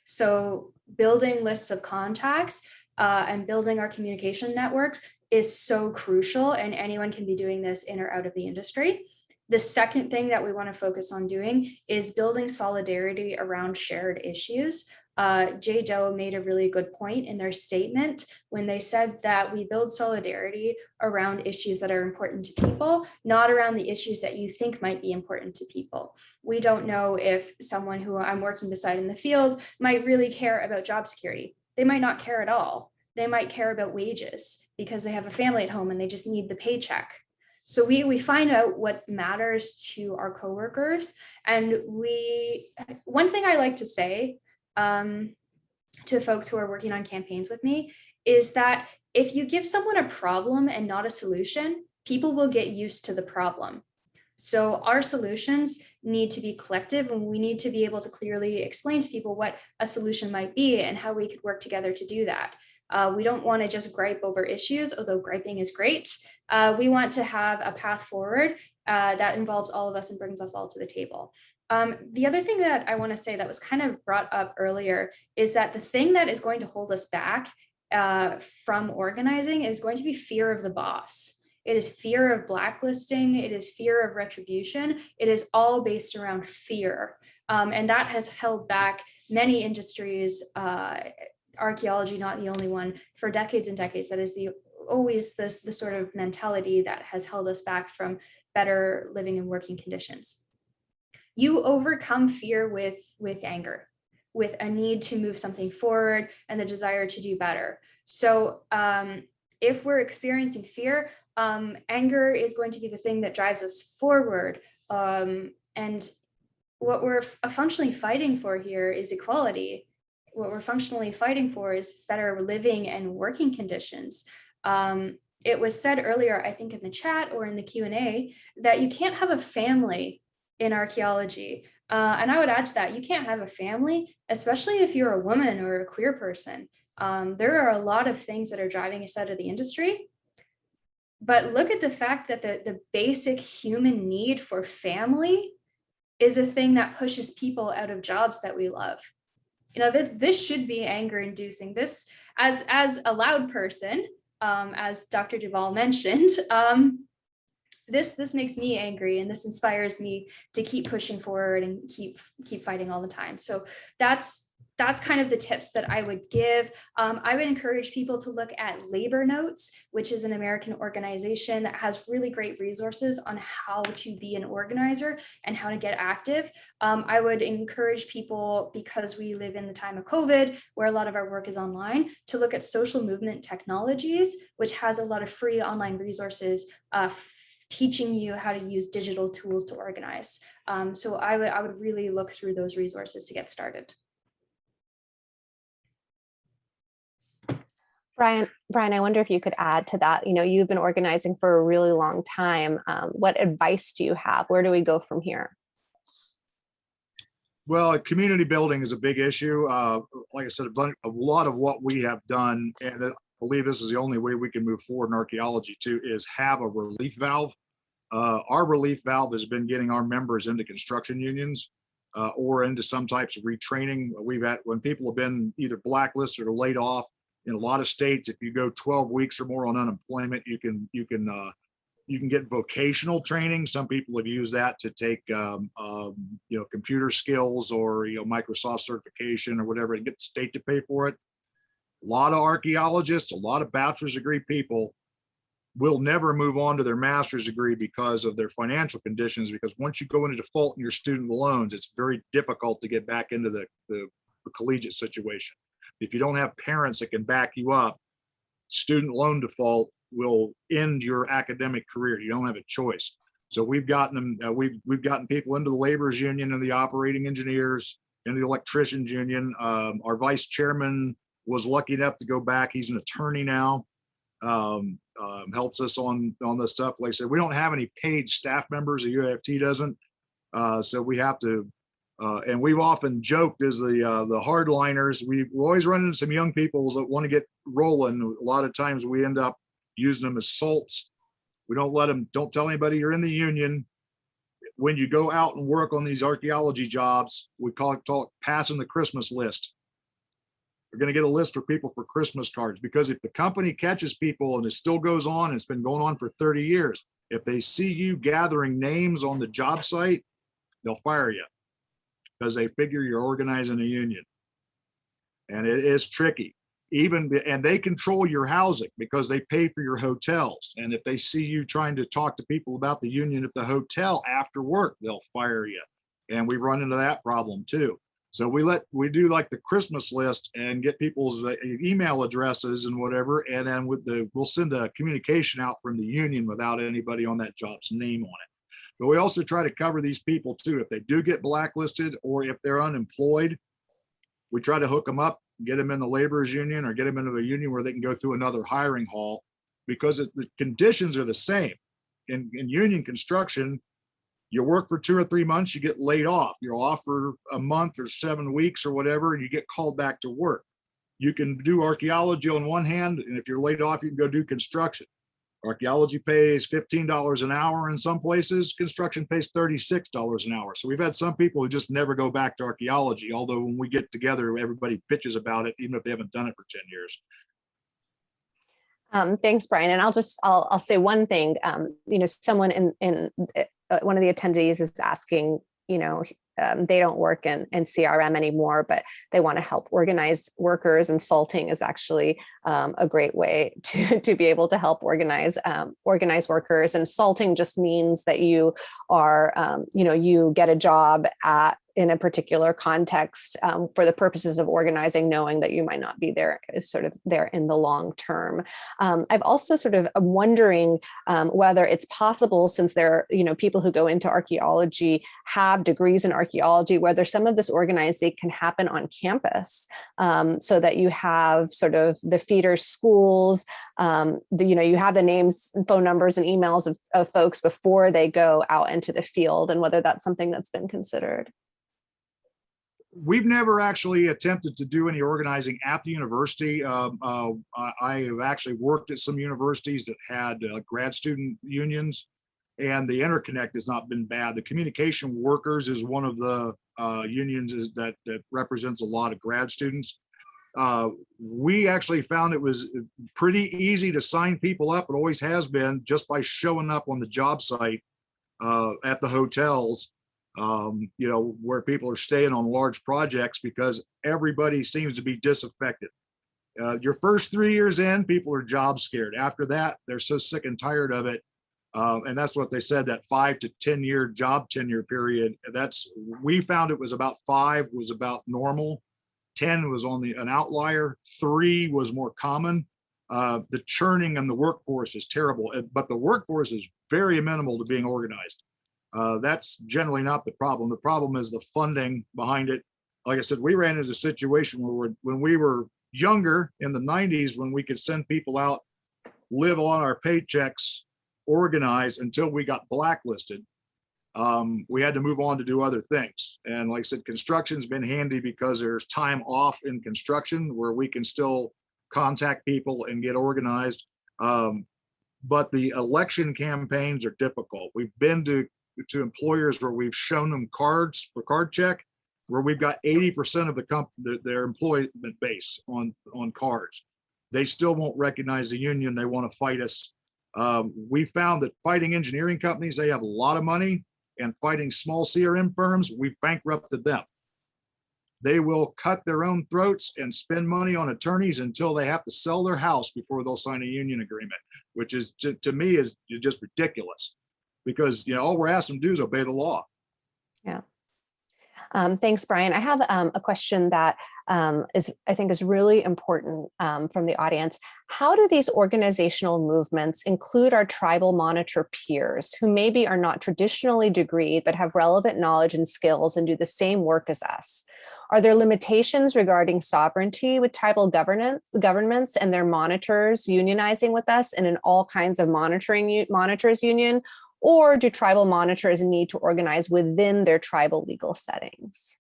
S2: So building lists of contacts and building our communication networks is so crucial, and anyone can be doing this in or out of the industry. The second thing that we want to focus on doing is building solidarity around shared issues. Jay Doe made a really good point in their statement when they said that we build solidarity around issues that are important to people, not around the issues that you think might be important to people. We don't know if someone who I'm working beside in the field might really care about job security. They might not care at all. They might care about wages because they have a family at home and they just need the paycheck. So we find out what matters to our coworkers. And one thing I like to say to folks who are working on campaigns with me is that if you give someone a problem and not a solution, people will get used to the problem. So our solutions need to be collective, and we need to be able to clearly explain to people what a solution might be and how we could work together to do that. We don't want to just gripe over issues, although griping is great. We want to have a path forward that involves all of us and brings us all to the table. The other thing that I want to say that was kind of brought up earlier is that the thing that is going to hold us back from organizing is going to be fear of the boss. It is fear of blacklisting. It is fear of retribution. It is all based around fear. And that has held back many industries, archaeology not the only one, for decades and decades. That is always the sort of mentality that has held us back from better living and working conditions. You overcome fear with anger, with a need to move something forward and the desire to do better. So if we're experiencing fear, anger is going to be the thing that drives us forward. And what we're functionally fighting for here is equality. What we're functionally fighting for is better living and working conditions. It was said earlier, I think in the chat or in the Q&A, that you can't have a family in archaeology. And I would add to that, you can't have a family, especially if you're a woman or a queer person. There are a lot of things that are driving us out of the industry. But look at the fact that the basic human need for family is a thing that pushes people out of jobs that we love. You know, this should be anger inducing. This, as a loud person, as Dr. Dubal mentioned, this makes me angry, and this inspires me to keep pushing forward and keep fighting all the time. So that's kind of the tips that I would give. I would encourage people to look at Labor Notes, which is an American organization that has really great resources on how to be an organizer and how to get active. I would encourage people, because we live in the time of COVID, where a lot of our work is online, to look at Social Movement Technologies, which has a lot of free online resources teaching you how to use digital tools to organize. So I would really look through those resources to get started.
S5: Bryan, I wonder if you could add to that. You know, you've been organizing for a really long time. What advice do you have? Where do we go from here?
S3: Well, community building is a big issue. Like I said, a lot of what we have done, and I believe this is the only way we can move forward in archaeology too, is have a relief valve. Our relief valve has been getting our members into construction unions or into some types of retraining. We've had, when people have been either blacklisted or laid off, in a lot of states, if you go 12 weeks or more on unemployment, you can get vocational training. Some people have used that to take computer skills or Microsoft certification or whatever, and get the state to pay for it. A lot of archaeologists, a lot of bachelor's degree people will never move on to their master's degree because of their financial conditions, because once you go into default in your student loans, it's very difficult to get back into the collegiate situation. If you don't have parents that can back you up, student loan default will end your academic career. You don't have a choice. So we've gotten them. We've gotten people into the laborers union and the operating engineers and the electricians union. Our vice chairman was lucky enough to go back. He's an attorney now. Helps us on this stuff. Like I said, we don't have any paid staff members. The UAFT doesn't. So we have to. And we've often joked as the hardliners, we always run into some young people that want to get rolling. A lot of times we end up using them as salts. We don't let them, don't tell anybody you're in the union. When you go out and work on these archaeology jobs, we call it passing the Christmas list. We're going to get a list for people for Christmas cards, because if the company catches people, and it still goes on, it's been going on for 30 years, if they see you gathering names on the job site, they'll fire you, because they figure you're organizing a union. And it is tricky. And they control your housing because they pay for your hotels. And if they see you trying to talk to people about the union at the hotel after work, they'll fire you. And we run into that problem too. So we do like the Christmas list and get people's email addresses and whatever. And then we'll send a communication out from the union without anybody on that job's name on it. But we also try to cover these people too. If they do get blacklisted or if they're unemployed, we try to hook them up get them in the laborers union or get them into a union where they can go through another hiring hall, because the conditions are the same. In union construction, you work for 2 or 3 months, you get laid off. You're off for a month or 7 weeks or whatever, and you get called back to work. You can do archaeology on one hand, and if you're laid off, you can go do construction. Archaeology pays $15 an hour in some places. Construction pays $36 an hour. So we've had some people who just never go back to archaeology, although when we get together, everybody bitches about it, even if they haven't done it for 10 years.
S5: Thanks, Bryan. And I'll say one thing. Someone in one of the attendees is asking, they don't work in CRM anymore, but they want to help organize workers, and salting is actually a great way to be able to help organize workers. And salting just means that you are, you get a job in a particular context for the purposes of organizing, knowing that you might not be there in the long term. I've also I'm wondering whether it's possible, since there are people who go into archaeology have degrees in archaeology, whether some of this organizing can happen on campus, so that you have the feeder schools, you have the names and phone numbers and emails of folks before they go out into the field, and whether that's something that's been considered.
S3: We've never actually attempted to do any organizing at the university. I have actually worked at some universities that had grad student unions, and the interconnect has not been bad. The communication workers is one of the unions that represents a lot of grad students. We actually found it was pretty easy to sign people up. It always has been, just by showing up on the job site at the hotels. Where people are staying on large projects, because everybody seems to be disaffected. Your first 3 years in, people are job scared. After that, they're so sick and tired of it. And that's what they said, that 5 to 10 year job tenure period. We found it was about 5 was about normal. 10 was an outlier. 3 was more common. The churning in the workforce is terrible, but the workforce is very amenable to being organized. That's generally not the problem. The problem is the funding behind it. Like I said, we ran into a situation where when we were younger in the 90s, when we could send people out, live on our paychecks, organize until we got blacklisted, we had to move on to do other things. And like I said, construction's been handy because there's time off in construction where we can still contact people and get organized. But the election campaigns are difficult. We've been to employers where we've shown them cards for card check, where we've got 80% of their employment base on cards. They still won't recognize the union. They want to fight us. We found that fighting engineering companies, they have a lot of money, and fighting small CRM firms, we've bankrupted them. They will cut their own throats and spend money on attorneys until they have to sell their house before they'll sign a union agreement, which is to me is just ridiculous. Because all we're asking them to do is obey the law.
S5: Yeah. Thanks, Bryan. I have a question that I think is really important from the audience. How do these organizational movements include our tribal monitor peers, who maybe are not traditionally degreed but have relevant knowledge and skills and do the same work as us? Are there limitations regarding sovereignty with tribal governments and their monitors unionizing with us and in all kinds of monitors union? Or do tribal monitors need to organize within their tribal legal settings?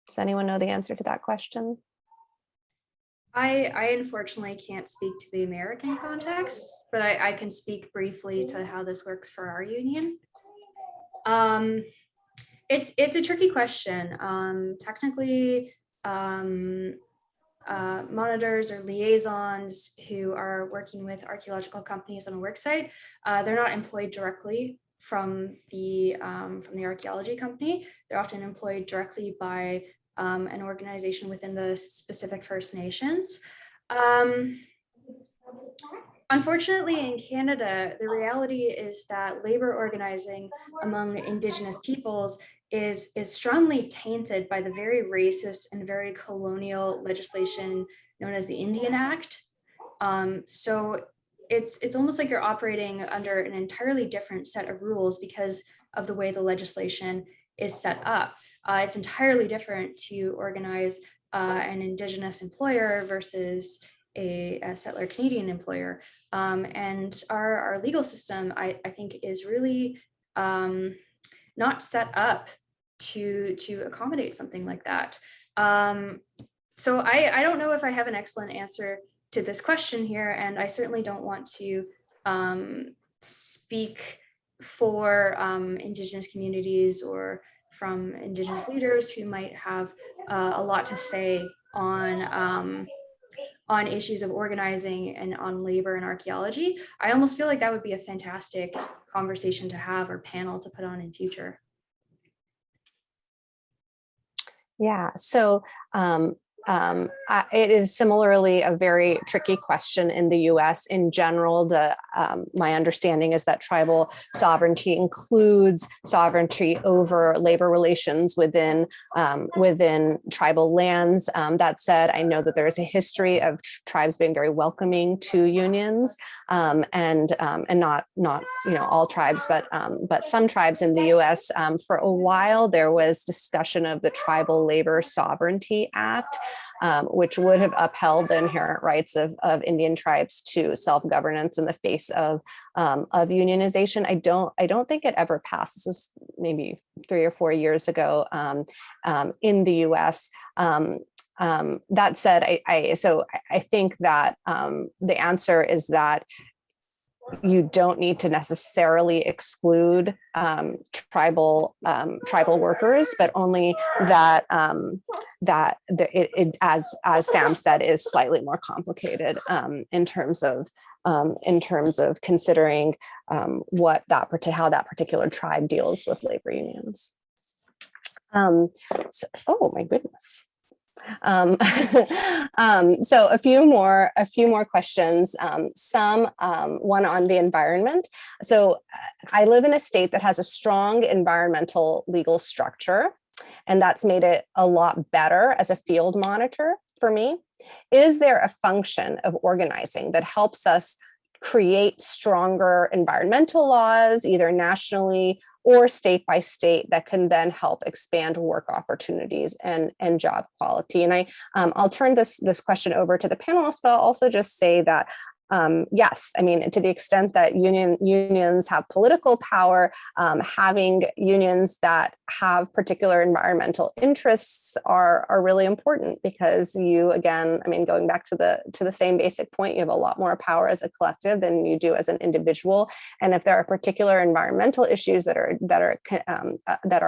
S5: Does anyone know the answer to that question?
S2: I unfortunately can't speak to the American context, but I can speak briefly to how this works for our union. It's a tricky question. Technically, monitors or liaisons who are working with archaeological companies on a work site, they're not employed directly from the archaeology company. They're often employed directly by an organization within the specific First Nations. Unfortunately, in Canada, the reality is that labor organizing among Indigenous peoples is strongly tainted by the very racist and very colonial legislation known as the Indian Act. So it's almost like you're operating under an entirely different set of rules because of the way the legislation is set up. It's entirely different to organize an Indigenous employer versus a settler Canadian employer. And our legal system, I think, is really not set up to accommodate something like that. So I don't know if I have an excellent answer to this question here, and I certainly don't want to speak for Indigenous communities or from Indigenous leaders who might have a lot to say on issues of organizing and on labor and archaeology. I almost feel like that would be a fantastic conversation to have or panel to put on in future.
S5: Yeah, so it is similarly a very tricky question in the US. In general, my understanding is that tribal sovereignty includes sovereignty over labor relations within tribal lands. That said, I know that there is a history of tribes being very welcoming to unions, and not all tribes, but some tribes in the US. For a while, there was discussion of the Tribal Labor Sovereignty Act, which would have upheld the inherent rights of Indian tribes to self-governance in the face of unionization. I don't think it ever passed. This was maybe 3 or 4 years ago in the US. That said, I think that the answer is that you don't need to necessarily exclude tribal workers, but only that it, as Sam said, is slightly more complicated in terms of considering how that particular tribe deals with labor unions. Oh my goodness. So a few more questions, one on the environment. So I live in a state that has a strong environmental legal structure, and that's made it a lot better as a field monitor for me. Is there a function of organizing that helps us create stronger environmental laws, either nationally or state by state, that can then help expand work opportunities and job quality? And I'll turn this question over to the panelists, but I'll also just say that yes, I mean, to the extent that unions have political power, having unions that have particular environmental interests are really important, because you, again, I mean, going back to the same basic point, you have a lot more power as a collective than you do as an individual. And if there are particular environmental issues that are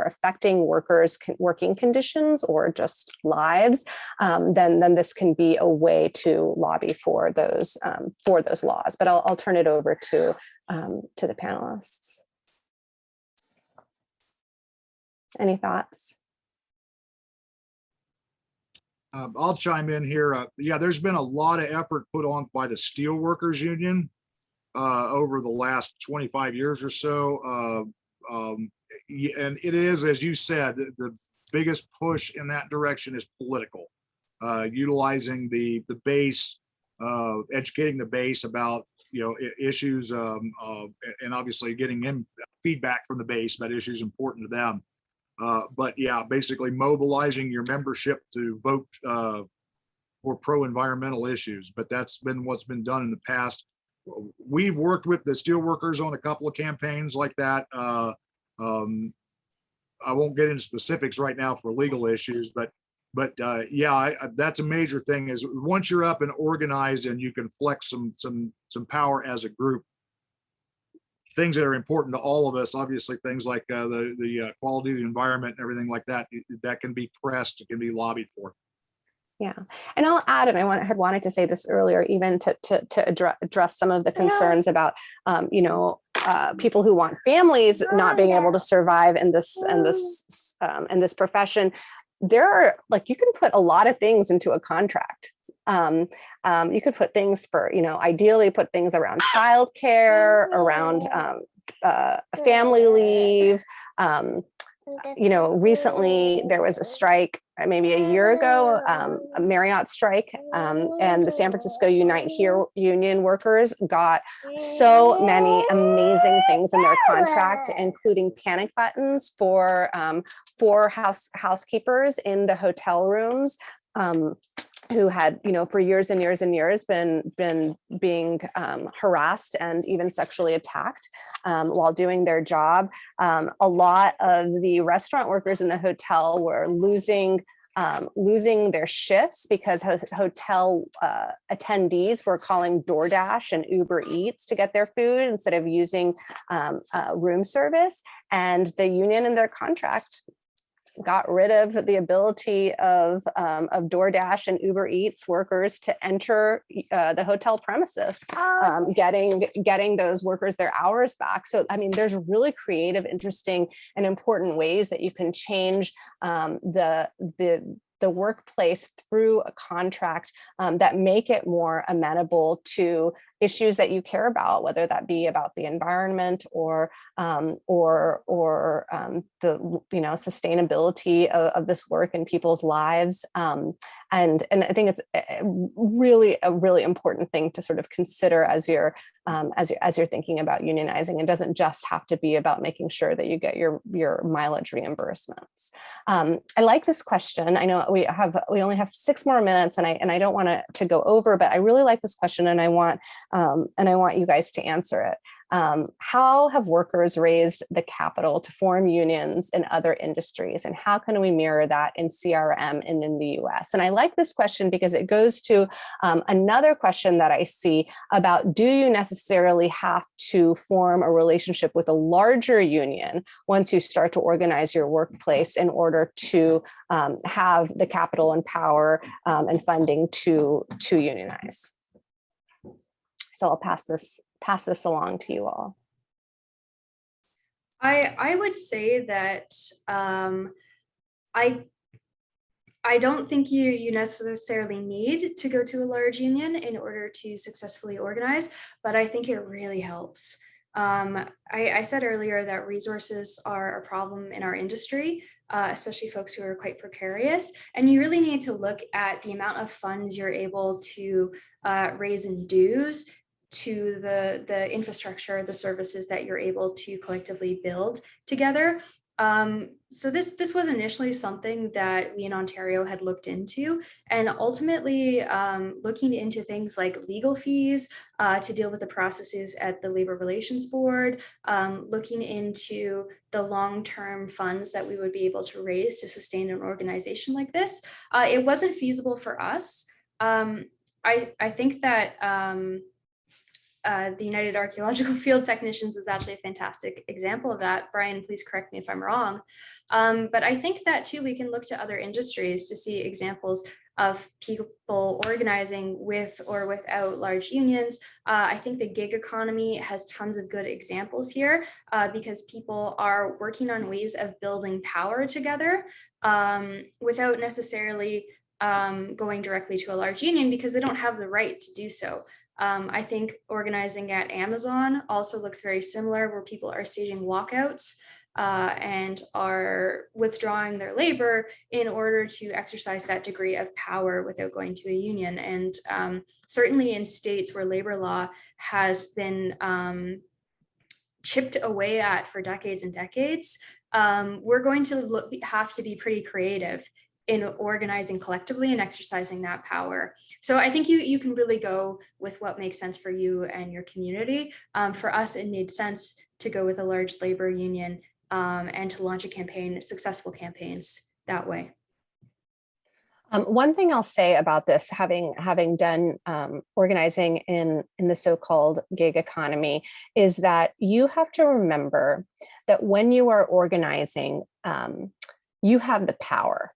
S5: affecting workers' working conditions or just lives, then this can be a way to lobby for those laws. But I'll turn it over to the panelists. Any thoughts?
S3: I'll chime in here. Yeah, there's been a lot of effort put on by the Steelworkers Union over the last 25 years or so. And it is, as you said, the biggest push in that direction is political, utilizing the base, educating the base about issues, and obviously getting in feedback from the base about issues important to them. But yeah, basically mobilizing your membership to vote for pro-environmental issues. But that's been what's been done in the past. We've worked with the steelworkers on a couple of campaigns like that. I won't get into specifics right now for legal issues, but yeah, that's a major thing. Is once you're up and organized and you can flex some power as a group, things that are important to all of us, obviously things like the quality of the environment and everything like that, that can be pressed, it can be lobbied for.
S5: Yeah, and I'll add, and I had wanted to say this earlier, even to address some of the concerns about, people who want families not being able to survive in this profession. There are, you can put a lot of things into a contract. You could put things for, ideally put things around childcare, around family leave. Recently there was a strike maybe a year ago, a Marriott strike, and the San Francisco Unite Here union workers got so many amazing things in their contract, including panic buttons for housekeepers in the hotel rooms. Who had, for years and years and years been being harassed and even sexually attacked while doing their job. A lot of the restaurant workers in the hotel were losing their shifts because hotel attendees were calling DoorDash and Uber Eats to get their food instead of using room service. And the union in their contract got rid of the ability of DoorDash and Uber Eats workers to enter the hotel premises, getting those workers their hours back. So, I mean, there's really creative, interesting, and important ways that you can change the workplace through a contract that make it more amenable to issues that you care about, whether that be about the environment or the sustainability of this work in people's lives. And I think it's a really important thing to sort of consider as you're thinking about unionizing. It doesn't just have to be about making sure that you get your mileage reimbursements. I like this question. I know we only have 6 more minutes, and I don't want to go over, but I really like this question, and I want you guys to answer it. How have workers raised the capital to form unions in other industries, and how can we mirror that in CRM and in the US? And I like this question because it goes to another question that I see about, do you necessarily have to form a relationship with a larger union once you start to organize your workplace in order to have the capital and power and funding to unionize? So I'll pass this along to you all.
S2: I would say that I don't think you necessarily need to go to a large union in order to successfully organize, but I think it really helps. I said earlier that resources are a problem in our industry, especially folks who are quite precarious. And you really need to look at the amount of funds you're able to raise in dues to the infrastructure, the services that you're able to collectively build together. So this was initially something that we in Ontario had looked into, and ultimately looking into things like legal fees to deal with the processes at the Labor Relations Board, looking into the long-term funds that we would be able to raise to sustain an organization like this. It wasn't feasible for us. I think that the United Archaeological Field Technicians is actually a fantastic example of that. Bryan, please correct me if I'm wrong. But I think that too, we can look to other industries to see examples of people organizing with or without large unions. I think the gig economy has tons of good examples here because people are working on ways of building power together without necessarily going directly to a large union because they don't have the right to do so. I think organizing at Amazon also looks very similar, where people are staging walkouts and are withdrawing their labor in order to exercise that degree of power without going to a union. And certainly in states where labor law has been chipped away at for decades and decades, we're going to have to be pretty creative in organizing collectively and exercising that power. So I think you can really go with what makes sense for you and your community. For us, it made sense to go with a large labor union and to launch a campaign, successful campaigns that way.
S5: One thing I'll say about this, having done organizing in the so-called gig economy, is that you have to remember that when you are organizing, you have the power.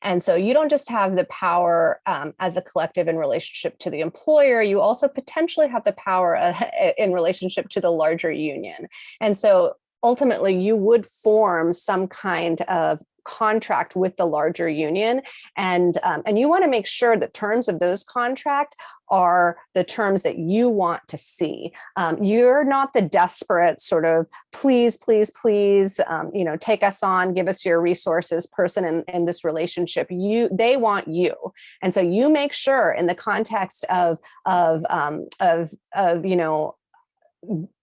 S5: And so you don't just have the power as a collective in relationship to the employer, you also potentially have the power in relationship to the larger union. And so ultimately you would form some kind of contract with the larger union, and you want to make sure that terms of those contract are the terms that you want to see. You're not the desperate sort of please, please, please, take us on, give us your resources person in this relationship. They want you. And so you make sure in the context of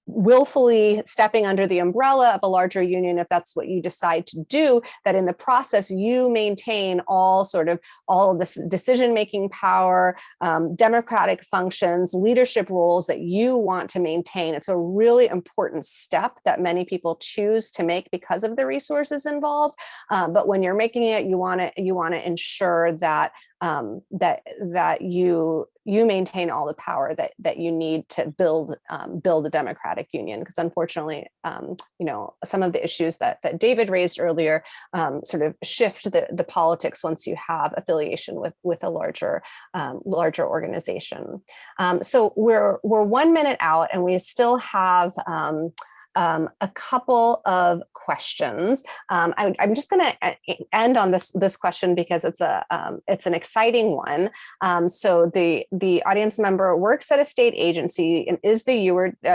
S5: willfully stepping under the umbrella of a larger union, if that's what you decide to do, that in the process you maintain all of this decision-making power, democratic functions, leadership roles that you want to maintain. It's a really important step that many people choose to make because of the resources involved. But when you're making it, you want to ensure that that you maintain all the power that you need to build a democratic union. Because unfortunately, some of the issues that David raised earlier sort of shift the politics once you have affiliation with a larger organization. So we're 1 minute out, and we still have a couple of questions. I'm just going to end on this question because it's an exciting one. So the audience member works at a state agency and is the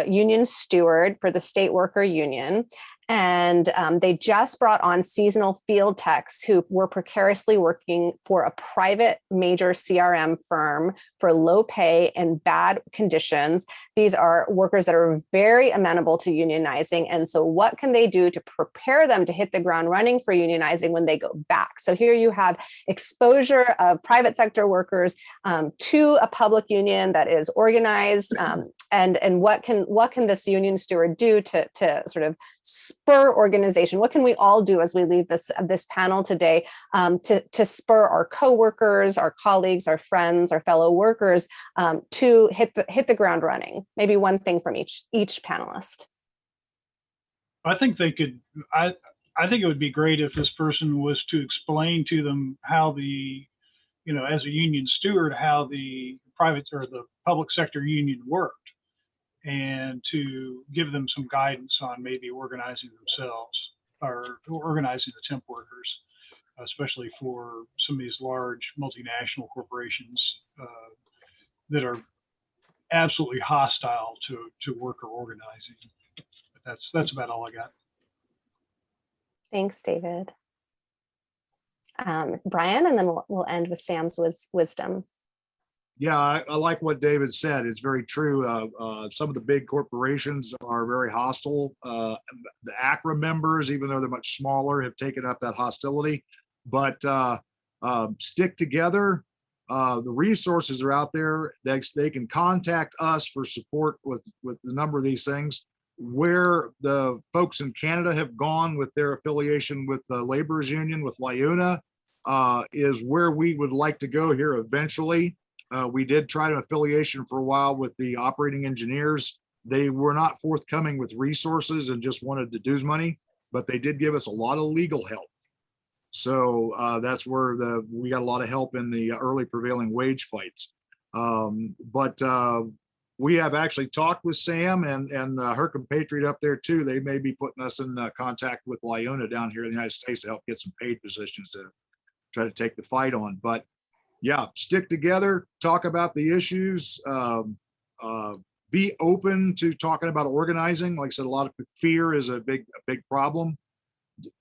S5: union steward for the state worker union. And they just brought on seasonal field techs who were precariously working for a private major CRM firm for low pay and bad conditions. These are workers that are very amenable to unionizing. And so what can they do to prepare them to hit the ground running for unionizing when they go back? So here you have exposure of private sector workers to a public union that is organized. And what can this union steward do to sort of spur organization? What can we all do as we leave this panel today to spur our coworkers, our colleagues, our friends, our fellow workers to hit the ground running? Maybe one thing from each panelist.
S4: I think they could. I think it would be great if this person was to explain to them how as a union steward, how the private or the public sector union worked, and to give them some guidance on maybe organizing themselves or organizing the temp workers, especially for some of these large multinational corporations that are absolutely hostile to worker organizing. But that's about all I got.
S5: Thanks, David. Bryan, and then we'll end with Sam's wisdom.
S3: Yeah, I like what David said. It's very true. Some of the big corporations are very hostile. The ACRA members, even though they're much smaller, have taken up that hostility. But stick together. The resources are out there. They can contact us for support with the number of these things. Where the folks in Canada have gone with their affiliation with the laborers union, with LIUNA, is where we would like to go here eventually. We did try an affiliation for a while with the operating engineers. They were not forthcoming with resources and just wanted the dues money, but they did give us a lot of legal help. So that's where we got a lot of help in the early prevailing wage fights. But we have actually talked with Sam and her compatriot up there too. They may be putting us in contact with LIUNA down here in the United States to help get some paid positions to try to take the fight on. But yeah, stick together, talk about the issues, be open to talking about organizing. Like I said, a lot of fear is a big problem.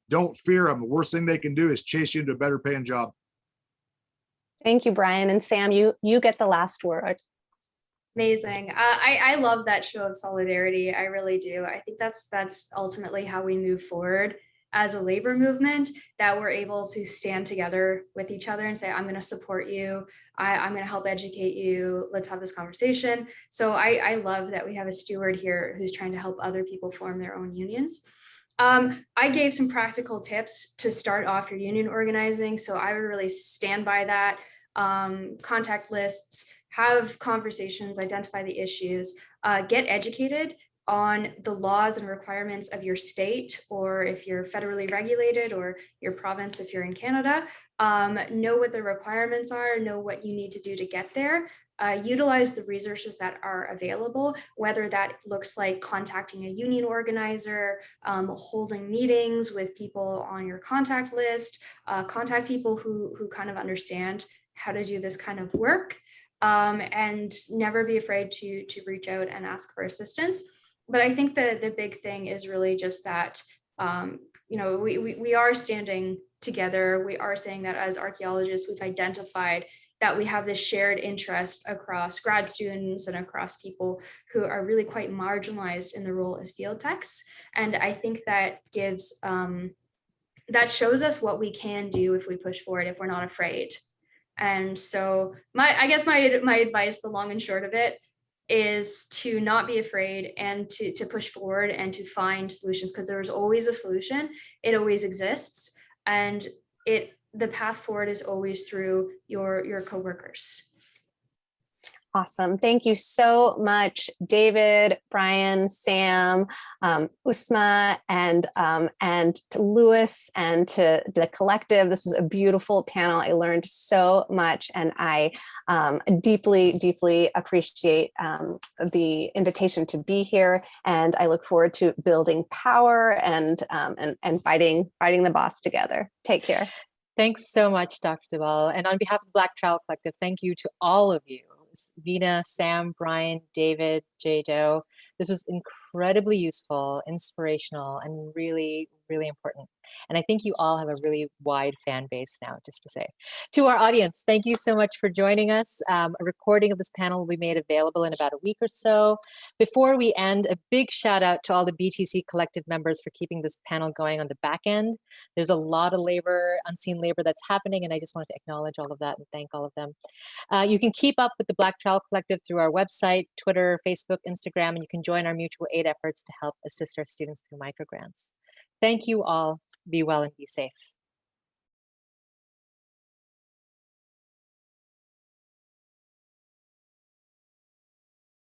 S3: Don't fear them. The worst thing they can do is chase you into a better paying job.
S5: Thank you, Bryan. And Sam, you get the last word.
S2: Amazing. I love that show of solidarity. I really do. I think that's ultimately how we move forward as a labor movement, that we're able to stand together with each other and say, I'm going to support you. I'm going to help educate you. Let's have this conversation. So I love that we have a steward here who's trying to help other people form their own unions. I gave some practical tips to start off your union organizing. So I would really stand by that. Contact lists, have conversations, identify the issues, get educated on the laws and requirements of your state, or if you're federally regulated, or your province if you're in Canada. Know what the requirements are, know what you need to do to get there. Utilize the resources that are available, whether that looks like contacting a union organizer, holding meetings with people on your contact list, contact people who kind of understand how to do this kind of work. and never be afraid to reach out and ask for assistance. But I think the big thing is really just that, we are standing together. We are saying that as archaeologists, we've identified that we have this shared interest across grad students and across people who are really quite marginalized in the role as field techs. And I think that gives, that shows us what we can do if we push forward, if we're not afraid. And so I guess my advice, the long and short of it, is to not be afraid and to push forward and to find solutions, because there's always a solution. It always exists. And the path forward is always through your coworkers.
S5: Awesome. Thank you so much, David, Bryan, Sam, Uzma, and to Louis and to the collective. This was a beautiful panel. I learned so much, and I deeply, deeply appreciate the invitation to be here. And I look forward to building power and fighting the boss together. Take care.
S1: Thanks so much, Dr. Dubal. And on behalf of the Black Trowel Collective, thank you to all of you. Veena, Sam, Bryan, David, J-Do. This was incredibly useful, inspirational, and really, really important. And I think you all have a really wide fan base now, just to say. To our audience, thank you so much for joining us. A recording of this panel will be made available in about a week or so. Before we end, a big shout out to all the BTC Collective members for keeping this panel going on the back end. There's a lot of labor, unseen labor that's happening, and I just wanted to acknowledge all of that and thank all of them. You can keep up with the Black Trowel Collective through our website, Twitter, Facebook, Instagram, and you can join our mutual aid efforts to help assist our students through microgrants. Thank you all. Be well and be safe.